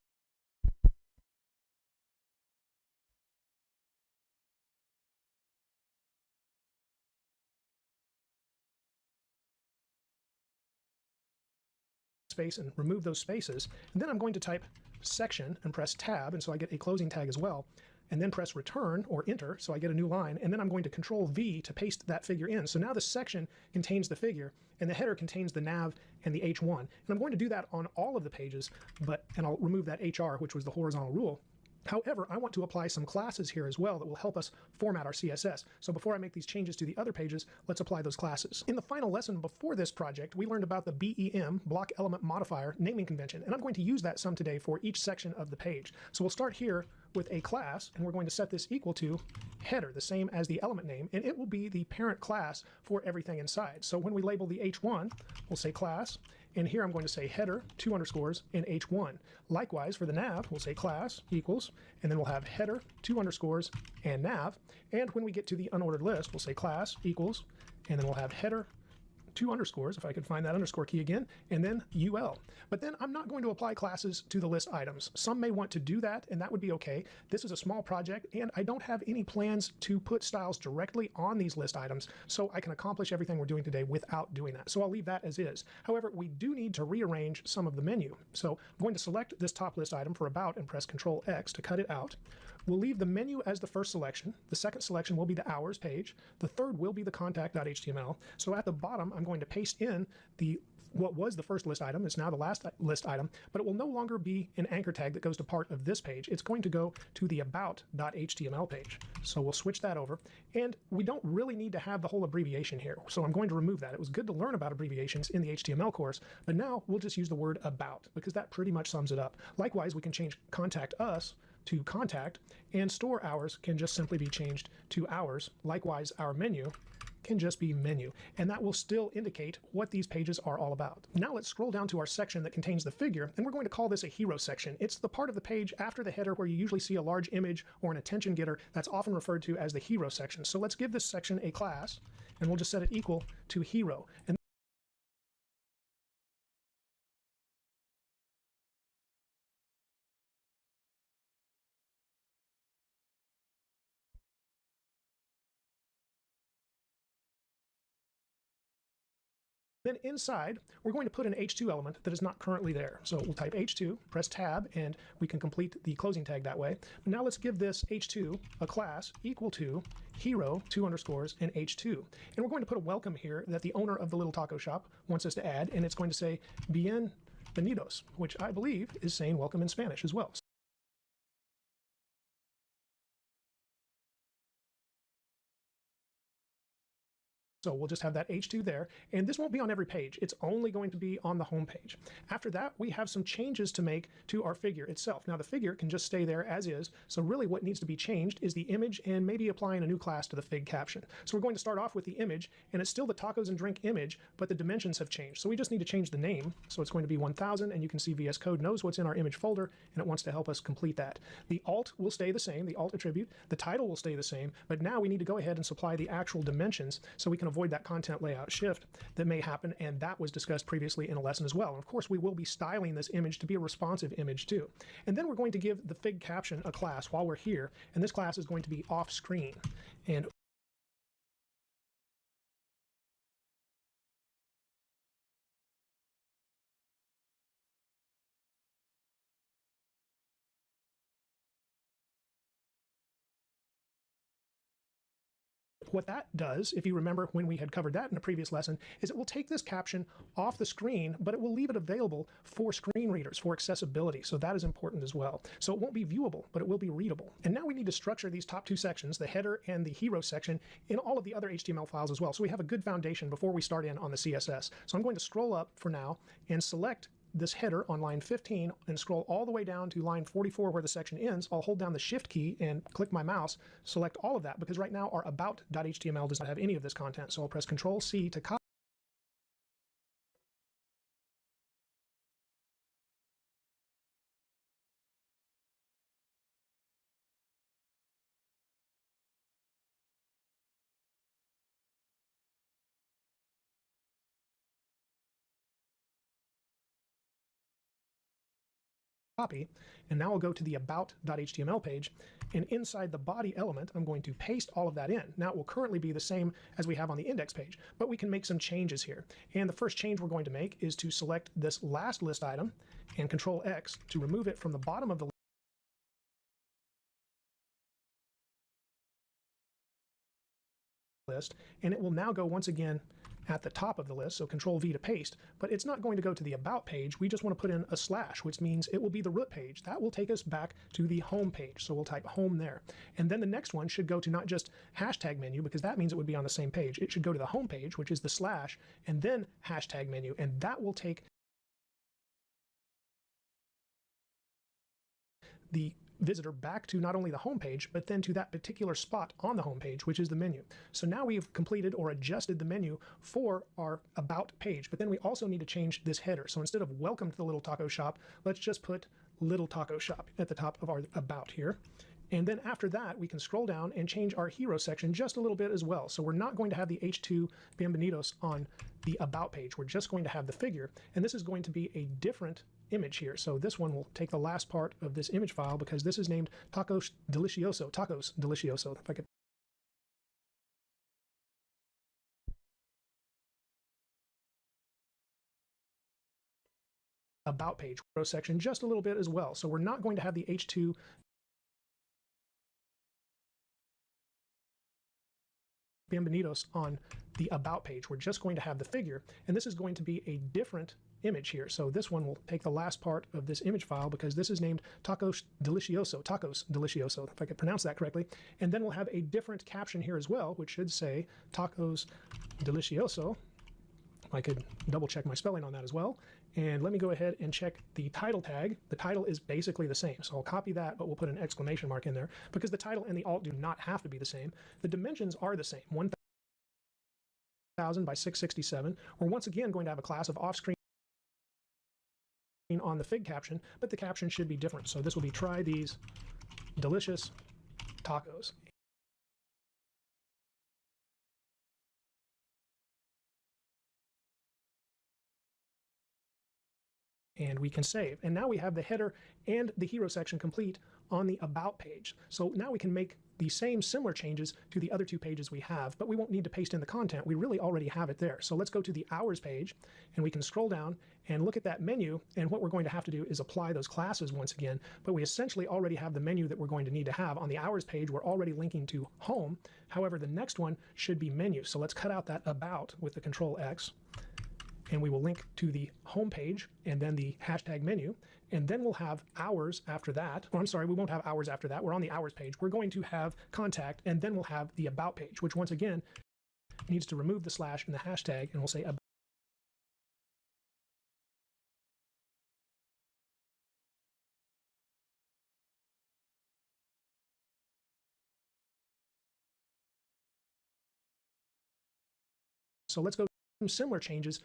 space and remove those spaces. And then I'm going to type section and press tab, and so I get a closing tag as well. And then press return or enter, so I get a new line, and then I'm going to control V to paste that figure in. So now the section contains the figure, and the header contains the nav and the H1. And I'm going to do that on all of the pages, and I'll remove that HR, which was the horizontal rule. However, I want to apply some classes here as well that will help us format our CSS. So before I make these changes to the other pages, let's apply those classes. In the final lesson before this project, we learned about the BEM, Block Element Modifier, naming convention, and I'm going to use that some today for each section of the page. So we'll start here with a class, and we're going to set this equal to header, the same as the element name, and it will be the parent class for everything inside. So when we label the H1, we'll say class, and here I'm going to say header, 2 underscores, and H1. Likewise, for the nav, we'll say class equals, and then we'll have header, 2 underscores, and nav. And when we get to the unordered list, we'll say class equals, and then we'll have header, 2 underscores, if I could find that underscore key again, and then UL. But then I'm not going to apply classes to the list items. Some may want to do that, and that would be okay. This is a small project, and I don't have any plans to put styles directly on these list items, so I can accomplish everything we're doing today without doing that. So I'll leave that as is. However, we do need to rearrange some of the menu. So I'm going to select this top list item for about and press Control X to cut it out. We'll leave the menu as the first selection. The second selection will be the hours page. The third will be the contact.html. So at the bottom, I'm going to paste in what was the first list item. It's now the last list item, but it will no longer be an anchor tag that goes to part of this page. It's going to go to the about.html page. So we'll switch that over. And we don't really need to have the whole abbreviation here. So I'm going to remove that. It was good to learn about abbreviations in the HTML course, but now we'll just use the word about because that pretty much sums it up. Likewise, we can change contact us to contact, and store hours can just simply be changed to hours. Likewise, our menu can just be menu, and that will still indicate what these pages are all about. Now let's scroll down to our section that contains the figure, and we're going to call this a hero section. It's the part of the page after the header where you usually see a large image or an attention getter. That's often referred to as the hero section. So let's give this section a class, and we'll just set it equal to hero. And then inside, we're going to put an H2 element that is not currently there. So we'll type H2, press tab, and we can complete the closing tag that way. Now let's give this H2 a class equal to hero, 2 underscores, and H2. And we're going to put a welcome here that the owner of the little taco shop wants us to add, and it's going to say bienvenidos, which I believe is saying welcome in Spanish as well. So we'll just have that H2 there, and this won't be on every page. It's only going to be on the home page. After that, we have some changes to make to our figure itself. Now the figure can just stay there as is, so really what needs to be changed is the image and maybe applying a new class to the fig caption. So we're going to start off with the image, and it's still the tacos and drink image, but the dimensions have changed. So we just need to change the name. So it's going to be 1000, and you can see VS Code knows what's in our image folder, and it wants to help us complete that. The alt will stay the same, the alt attribute. The title will stay the same, but now we need to go ahead and supply the actual dimensions so we can avoid that content layout shift that may happen, and that was discussed previously in a lesson as well. And of course, we will be styling this image to be a responsive image too. And then we're going to give the fig caption a class while we're here, and this class is going to be off screen. And what that does, if you remember when we had covered that in a previous lesson, is it will take this caption off the screen, but it will leave it available for screen readers, for accessibility. So that is important as well. So it won't be viewable, but it will be readable. And now we need to structure these top two sections, the header and the hero section, in all of the other HTML files as well. So we have a good foundation before we start in on the CSS. So I'm going to scroll up for now and select this header on line 15 and scroll all the way down to line 44 where the section ends. I'll hold down the shift key and click my mouse, select all of that, because right now our about.html does not have any of this content. So I'll press Control C to copy. copy, and now I'll go to the about.html page, and inside the body element, I'm going to paste all of that in. Now it will currently be the same as we have on the index page, but we can make some changes here. And the first change we're going to make is to select this last list item and Control X to remove it from the bottom of the list, and it will now go once again at the top of the list, so Control V to paste, but it's not going to go to the About page. We just want to put in a slash, which means it will be the root page. That will take us back to the home page, so we'll type home there. And then the next one should go to not just hashtag menu, because that means it would be on the same page. It should go to the home page, which is the slash, and then hashtag menu, and that will take the visitor back to not only the home page, but then to that particular spot on the home page, which is the menu. So now we've completed or adjusted the menu for our About page, but then we also need to change this header. So instead of welcome to the Little Taco Shop, let's just put Little Taco Shop at the top of our About here. And then after that, we can scroll down and change our hero section just a little bit as well. So we're not going to have the H2 Bienvenidos on the About page. We're just going to have the figure. And this is going to be a different image here. So this one will take the last part of this image file because this is named Tacos Delicioso, if I could. About page hero section just a little bit as well. So we're not going to have the H2 Bienvenidos on the About page. We're just going to have the figure, and this is going to be a different image here. So this one will take the last part of this image file because this is named Tacos Delicioso, if I could pronounce that correctly. And then we'll have a different caption here as well, which should say Tacos Delicioso. I could double check my spelling on that as well. And let me go ahead and check the title tag. The title is basically the same. So I'll copy that, but we'll put an exclamation mark in there because the title and the alt do not have to be the same. The dimensions are the same, 1000 by 667. We're once again going to have a class of off-screen on the fig caption, but the caption should be different. So this will be try these delicious tacos. And we can save. And now we have the header and the hero section complete on the About page. So now we can make the same similar changes to the other two pages we have, but we won't need to paste in the content. We really already have it there. So let's go to the Hours page, and we can scroll down and look at that menu, and what we're going to have to do is apply those classes once again, but we essentially already have the menu that we're going to need to have. On the Hours page, we're already linking to Home. However, the next one should be Menu. So let's cut out that About with the Control X, and we will link to the home page and then the hashtag menu, and then we'll have hours after that. Or I'm sorry, we won't have hours after that. We're on the hours page. We're going to have contact, and then we'll have the About page, which once again needs to remove the slash and the hashtag, and we'll say about. So let's go through similar changes.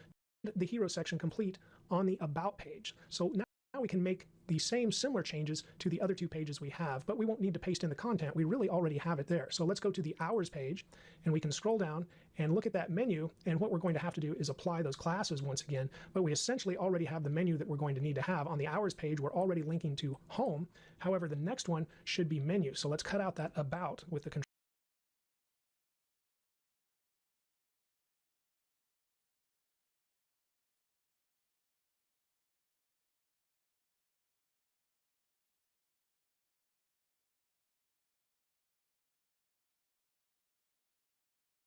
The hero section complete on the About page. So now we can make the same similar changes to the other two pages we have, but we won't need to paste in the content. We really already have it there. So let's go to the Hours page, and we can scroll down and look at that menu, and what we're going to have to do is apply those classes once again, but we essentially already have the menu that we're going to need to have. On the Hours page, we're already linking to Home. However, the next one should be Menu. So let's cut out that About with the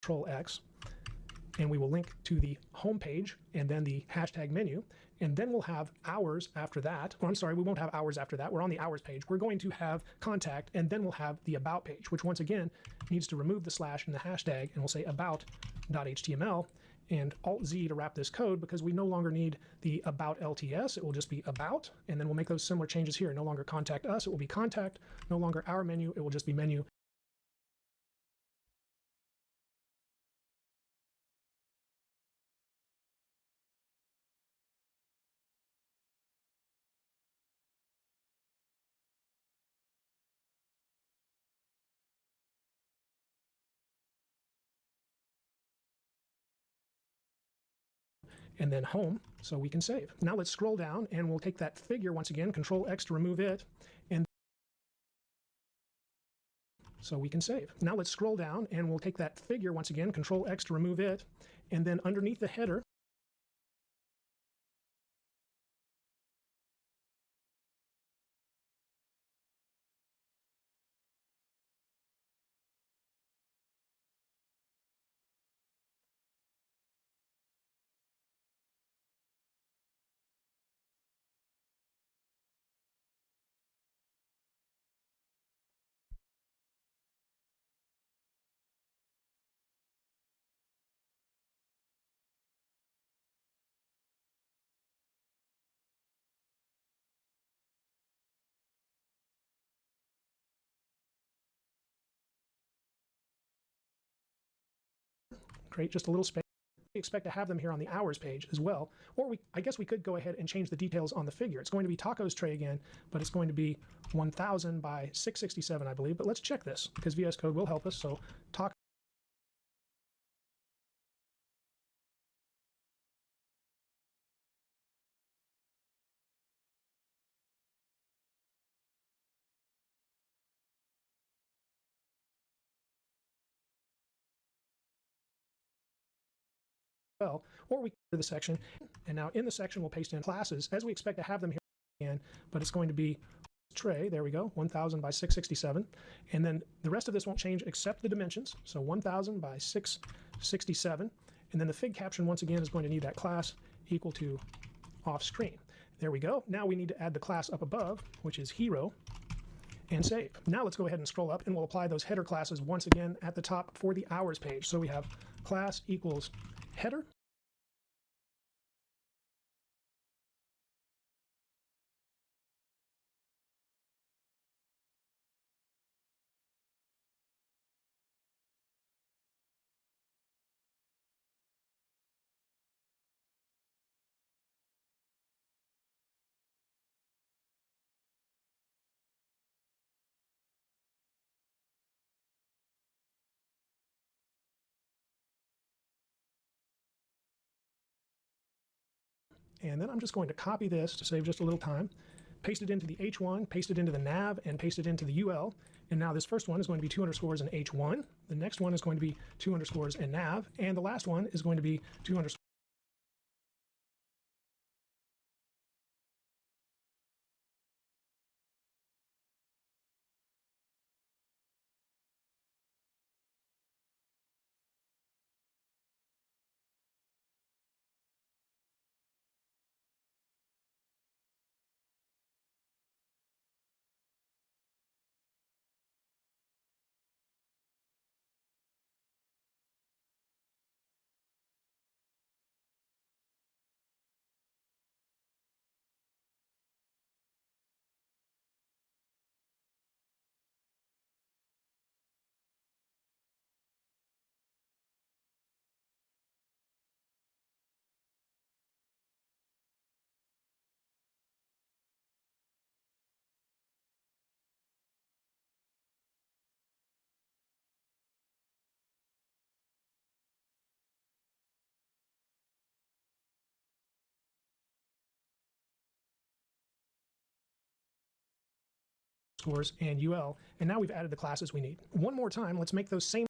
Control X, and we will link to the home page and then the hashtag menu, and then we'll have hours after that. Or I'm sorry, we won't have hours after that. We're on the hours page. We're going to have contact, and then we'll have the About page, which once again needs to remove the slash and the hashtag, and we'll say about.html, and Alt-Z to wrap this code because we no longer need the About LTS. It will just be About, and then we'll make those similar changes here. No longer contact us, it will be contact. No longer our menu, it will just be menu. and then home so we can save. Now let's scroll down and we'll take that figure once again, Control X to remove it, and so we can save. Now let's scroll down and we'll take that figure once again, Control X to remove it, and then underneath the header, create just a little space. We expect to have them here on the hours page as well. Or I guess we could go ahead and change the details on the figure. It's going to be tacos tray again, but it's going to be 1000 by 667, I believe. But let's check this because VS Code will help us. So taco. Well, or we go to the section, and now in the section we'll paste in classes as we expect to have them here again, but it's going to be tray, there we go, 1000 by 667, and then the rest of this won't change except the dimensions, so 1000 by 667, and then the fig caption once again is going to need that class equal to off screen. There we go. Now we need to add the class up above, which is hero, and save. Now let's go ahead and scroll up and we'll apply those header classes once again at the top for the hours page. So we have class equals header, and then I'm just going to copy this to save just a little time, paste it into the H1, paste it into the nav, and paste it into the UL. And now this first one is going to be 2 underscores and H1. The next one is going to be 2 underscores and nav. And the last one is going to be 2 underscores. Scores and UL, and now we've added the classes we need. One more time, let's make those same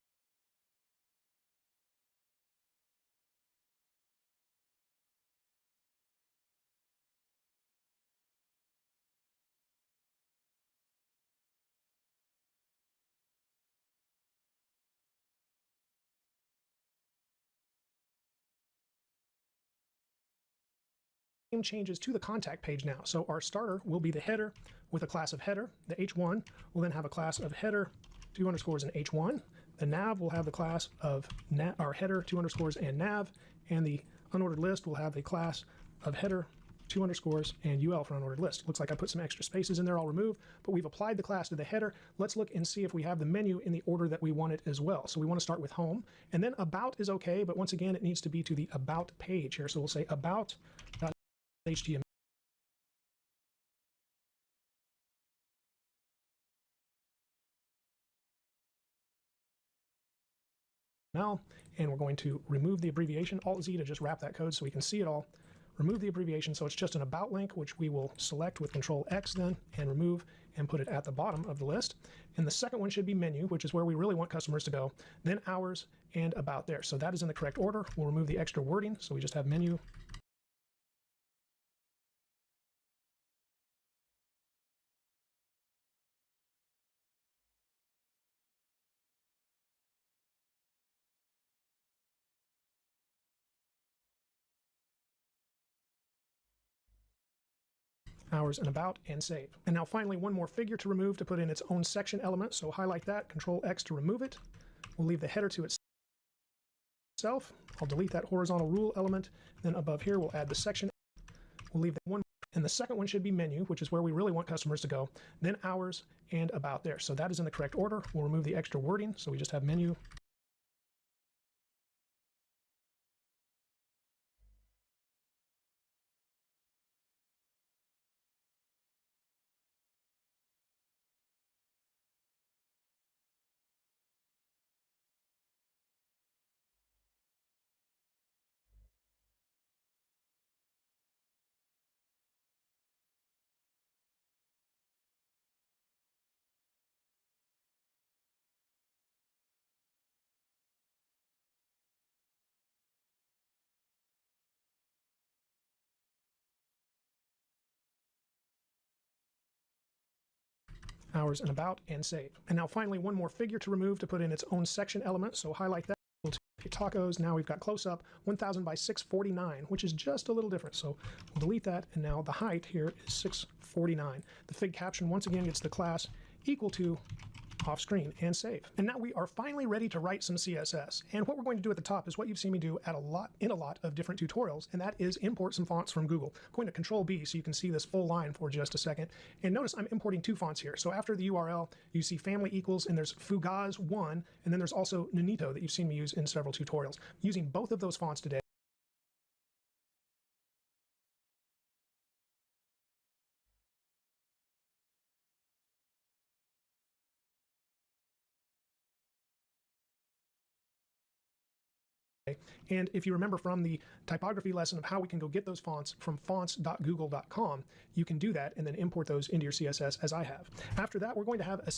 changes to the contact page now. So our starter will be the header with a class of header. The H1 will then have a class of header, 2 underscores and H1. The nav will have the class of our header, 2 underscores and nav, and the unordered list will have a class of header, 2 underscores, and UL for unordered list. Looks like I put some extra spaces in there, I'll remove, but we've applied the class to the header. Let's look and see if we have the menu in the order that we want it as well. So we want to start with home, and then about is okay, but once again, it needs to be to the about page here. So we'll say about.html. now, and we're going to remove the abbreviation, Alt-Z to just wrap that code so we can see it all. Remove the abbreviation so it's just an about link, which we will select with Control-X then and remove and put it at the bottom of the list. And the second one should be menu, which is where we really want customers to go, then hours and about there. So that is in the correct order. We'll remove the extra wording, so we just have menu. Hours and about, and save. And now finally, one more figure to remove to put in its own section element. So highlight that, Control-X to remove it. We'll leave the header to itself. I'll delete that horizontal rule element. Then above here, we'll add the section. We'll leave that one. And the second one should be menu, which is where we really want customers to go, then hours and about there. So that is in the correct order. We'll remove the extra wording, so we just have menu. Hours and about, and save. And now finally, one more figure to remove to put in its own section element. So highlight that. Tacos. Now we've got close up 1000 by 649, which is just a little different. So we'll delete that. And now the height here is 649. The fig caption once again gets the class equal to off screen and save. And now we are finally ready to write some CSS. And what we're going to do at the top is what you've seen me do at in a lot of different tutorials, and that is import some fonts from Google. I'm going to Control B so you can see this full line for just a second. And notice I'm importing two fonts here. So after the URL, you see family equals, and there's Fugaz 1, and then there's also Nonito that you've seen me use in several tutorials. Using both of those fonts today. And if you remember from the typography lesson of how we can go get those fonts from fonts.google.com, you can do that and then import those into your CSS as I have. After that, we're going to have a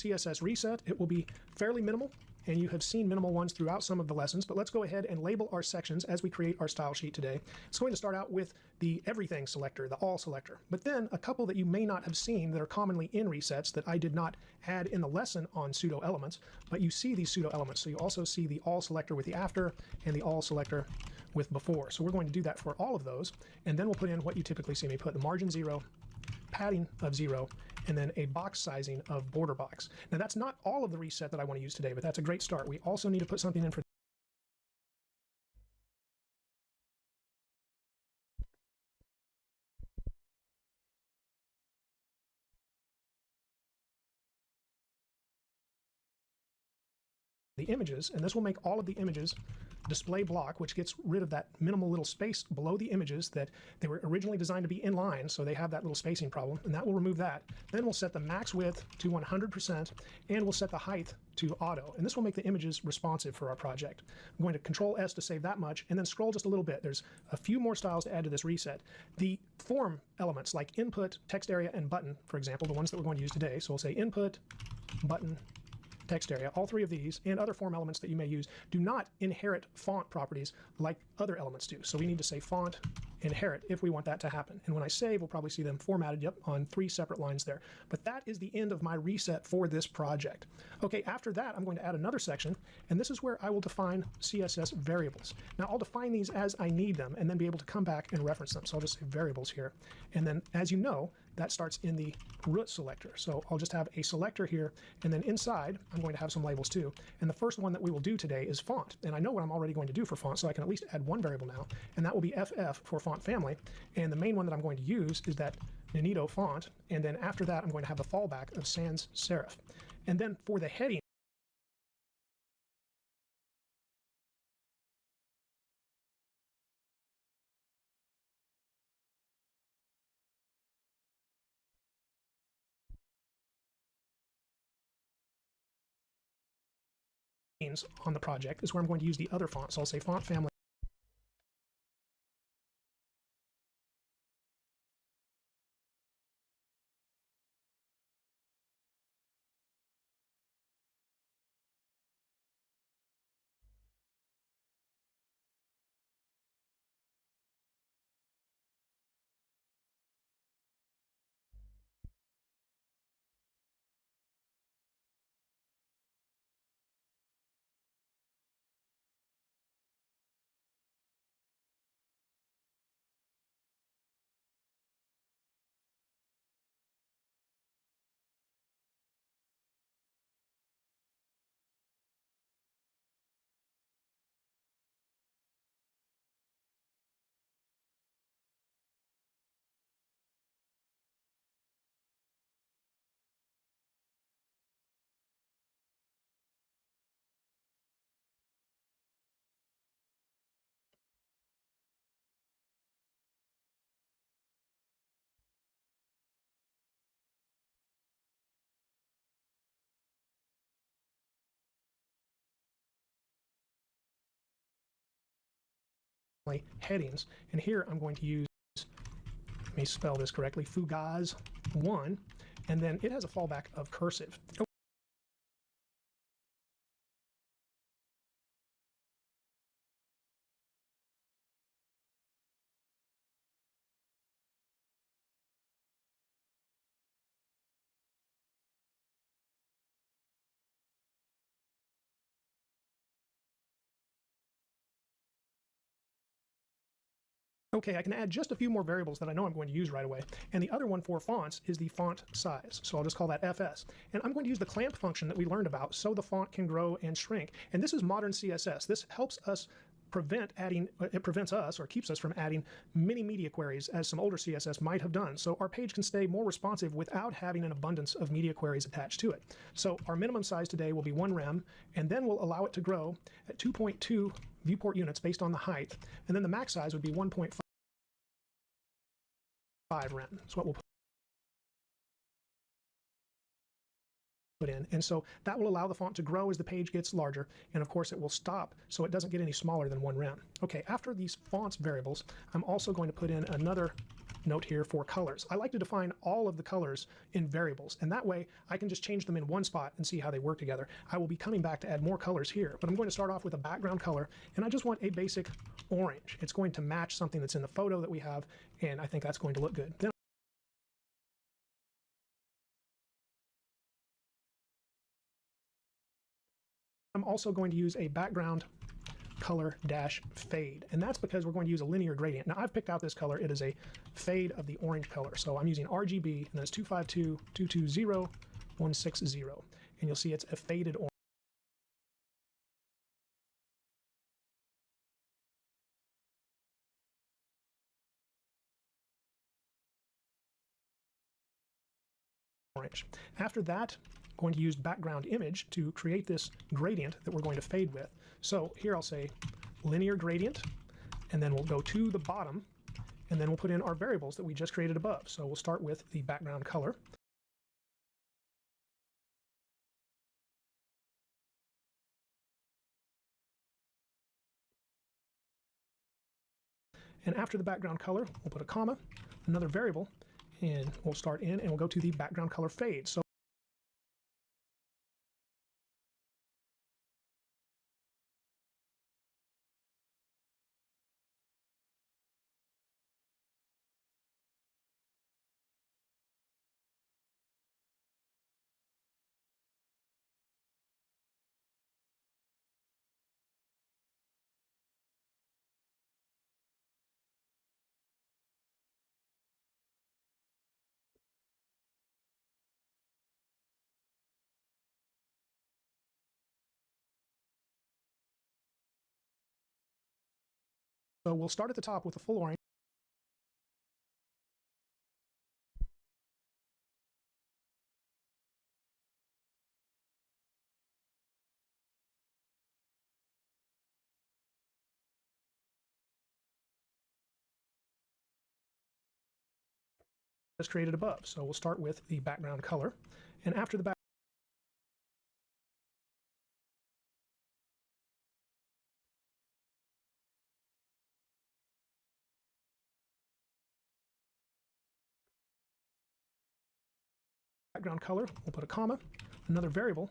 CSS reset. It will be fairly minimal, and you have seen minimal ones throughout some of the lessons, but let's go ahead and label our sections as we create our style sheet today. It's going to start out with the everything selector, the all selector, but then a couple that you may not have seen that are commonly in resets that I did not add in the lesson on pseudo elements, but you see these pseudo elements. So you also see the all selector with the after and the all selector with before. So we're going to do that for all of those, and then we'll put in what you typically see me put, the margin 0, padding of 0, and then a box sizing of border box. Now that's not all of the reset that I want to use today, but that's a great start. We also need to put something in for the images, and this will make all of the images display block, which gets rid of that minimal little space below the images that they were originally designed to be in line, so they have that little spacing problem, and that will remove that. Then we'll set the max width to 100%, and we'll set the height to auto, and this will make the images responsive for our project. I'm going to Control S to save that much, and then scroll just a little bit. There's a few more styles to add to this reset. The form elements like input, text area, and button, for example, the ones that we're going to use today. So we'll say input, button, text area. All three of these and other form elements that you may use do not inherit font properties like other elements do. So we need to say font inherit if we want that to happen. And when I save, we'll probably see them formatted on 3 separate lines there. But that is the end of my reset for this project. Okay, after that, I'm going to add another section, and this is where I will define CSS variables. Now, I'll define these as I need them and then be able to come back and reference them. So I'll just say variables here. And then, as you know, that starts in the root selector. So I'll just have a selector here, and then inside, I'm going to have some labels too. And the first one that we will do today is font. And I know what I'm already going to do for font, so I can at least add one variable now, and that will be FF for font family. And the main one that I'm going to use is that Nunito font, and then after that, I'm going to have the fallback of sans serif. And then for the heading, on the project is where I'm going to use the other font. So I'll say font family. Headings, and here I'm going to use, let me spell this correctly, fugaz 1, and then it has a fallback of cursive. Okay, I can add just a few more variables that I know I'm going to use right away. And the other one for fonts is the font size. So I'll just call that FS. And I'm going to use the clamp function that we learned about so the font can grow and shrink. And this is modern CSS. This helps us it prevents us or keeps us from adding many media queries as some older CSS might have done. So our page can stay more responsive without having an abundance of media queries attached to it. So our minimum size today will be 1 rem, and then we'll allow it to grow at 2.2 viewport units based on the height. And then the max size would be 1.5 rem. That's what we'll put in. And so that will allow the font to grow as the page gets larger. And of course, it will stop so it doesn't get any smaller than 1 rem. Okay, after these fonts variables, I'm also going to put in another note here for colors. I like to define all of the colors in variables, and that way I can just change them in one spot and see how they work together. I will be coming back to add more colors here, but I'm going to start off with a background color, and I just want a basic orange. It's going to match something that's in the photo that we have, and I think that's going to look good. Then I'm also going to use a background color dash fade, and that's because we're going to use a linear gradient. Now I've picked out this color. It is a fade of the orange color, so I'm using RGB, and that's 252.220.160, and you'll see it's a faded orange. After that, I'm going to use background image to create this gradient that we're going to fade with. So here I'll say linear gradient, and then we'll go to the bottom, and then we'll put in our variables that we just created above. So we'll start with the background color. And after the background color, we'll put a comma, another variable, and we'll start in and we'll go to the background color fade. So we'll start at the top with a full orange. As created above. So we'll start with the background color, and after the background color, we'll put a comma, another variable,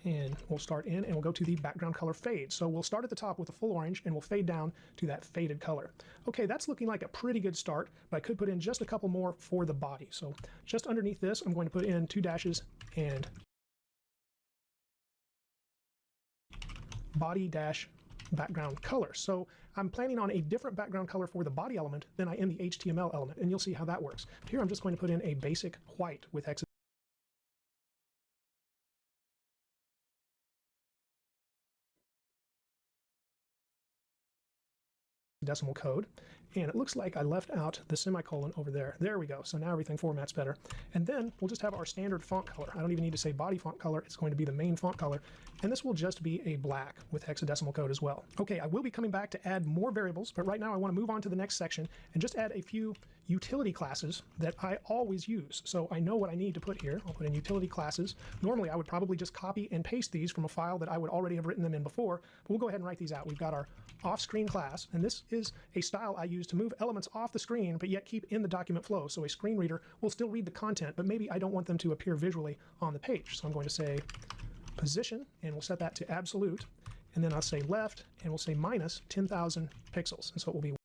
and we'll start in and we'll go to the background color fade. So we'll start at the top with a full orange and we'll fade down to that faded color. Okay, that's looking like a pretty good start, but I could put in just a couple more for the body. So just underneath this, I'm going to put in 2 dashes and body dash background color. So I'm planning on a different background color for the body element than I am the HTML element, and you'll see how that works. Here I'm just going to put in a basic white with hexadecimal code, and it looks like I left out the semicolon over there. There we go. So now everything formats better. And then we'll just have our standard font color. I don't even need to say body font color. It's going to be the main font color. And this will just be a black with hexadecimal code as well. Okay, I will be coming back to add more variables, but right now I want to move on to the next section and just add a few utility classes that I always use. So I know what I need to put here. I'll put in utility classes. Normally I would probably just copy and paste these from a file that I would already have written them in before, but we'll go ahead and write these out. We've got our off-screen class, and this is a style I use to move elements off the screen but yet keep in the document flow. So a screen reader will still read the content, but maybe I don't want them to appear visually on the page. So I'm going to say position, and we'll set that to absolute, and then I'll say left, and we'll say minus 10,000 pixels, and so it will be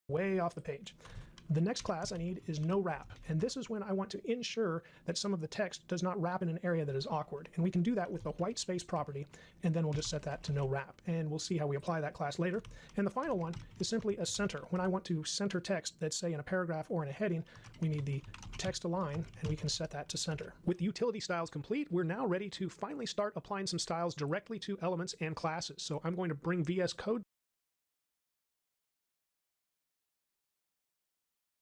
way off the page. The next class I need is no wrap, and this is when I want to ensure that some of the text does not wrap in an area that is awkward, and we can do that with the white space property, and then we'll just set that to no wrap, and we'll see how we apply that class later. And the final one is simply a center. When I want to center text that's, say, in a paragraph or in a heading, we need the text align, and we can set that to center. With utility styles complete, we're now ready to finally start applying some styles directly to elements and classes. So I'm going to bring VS Code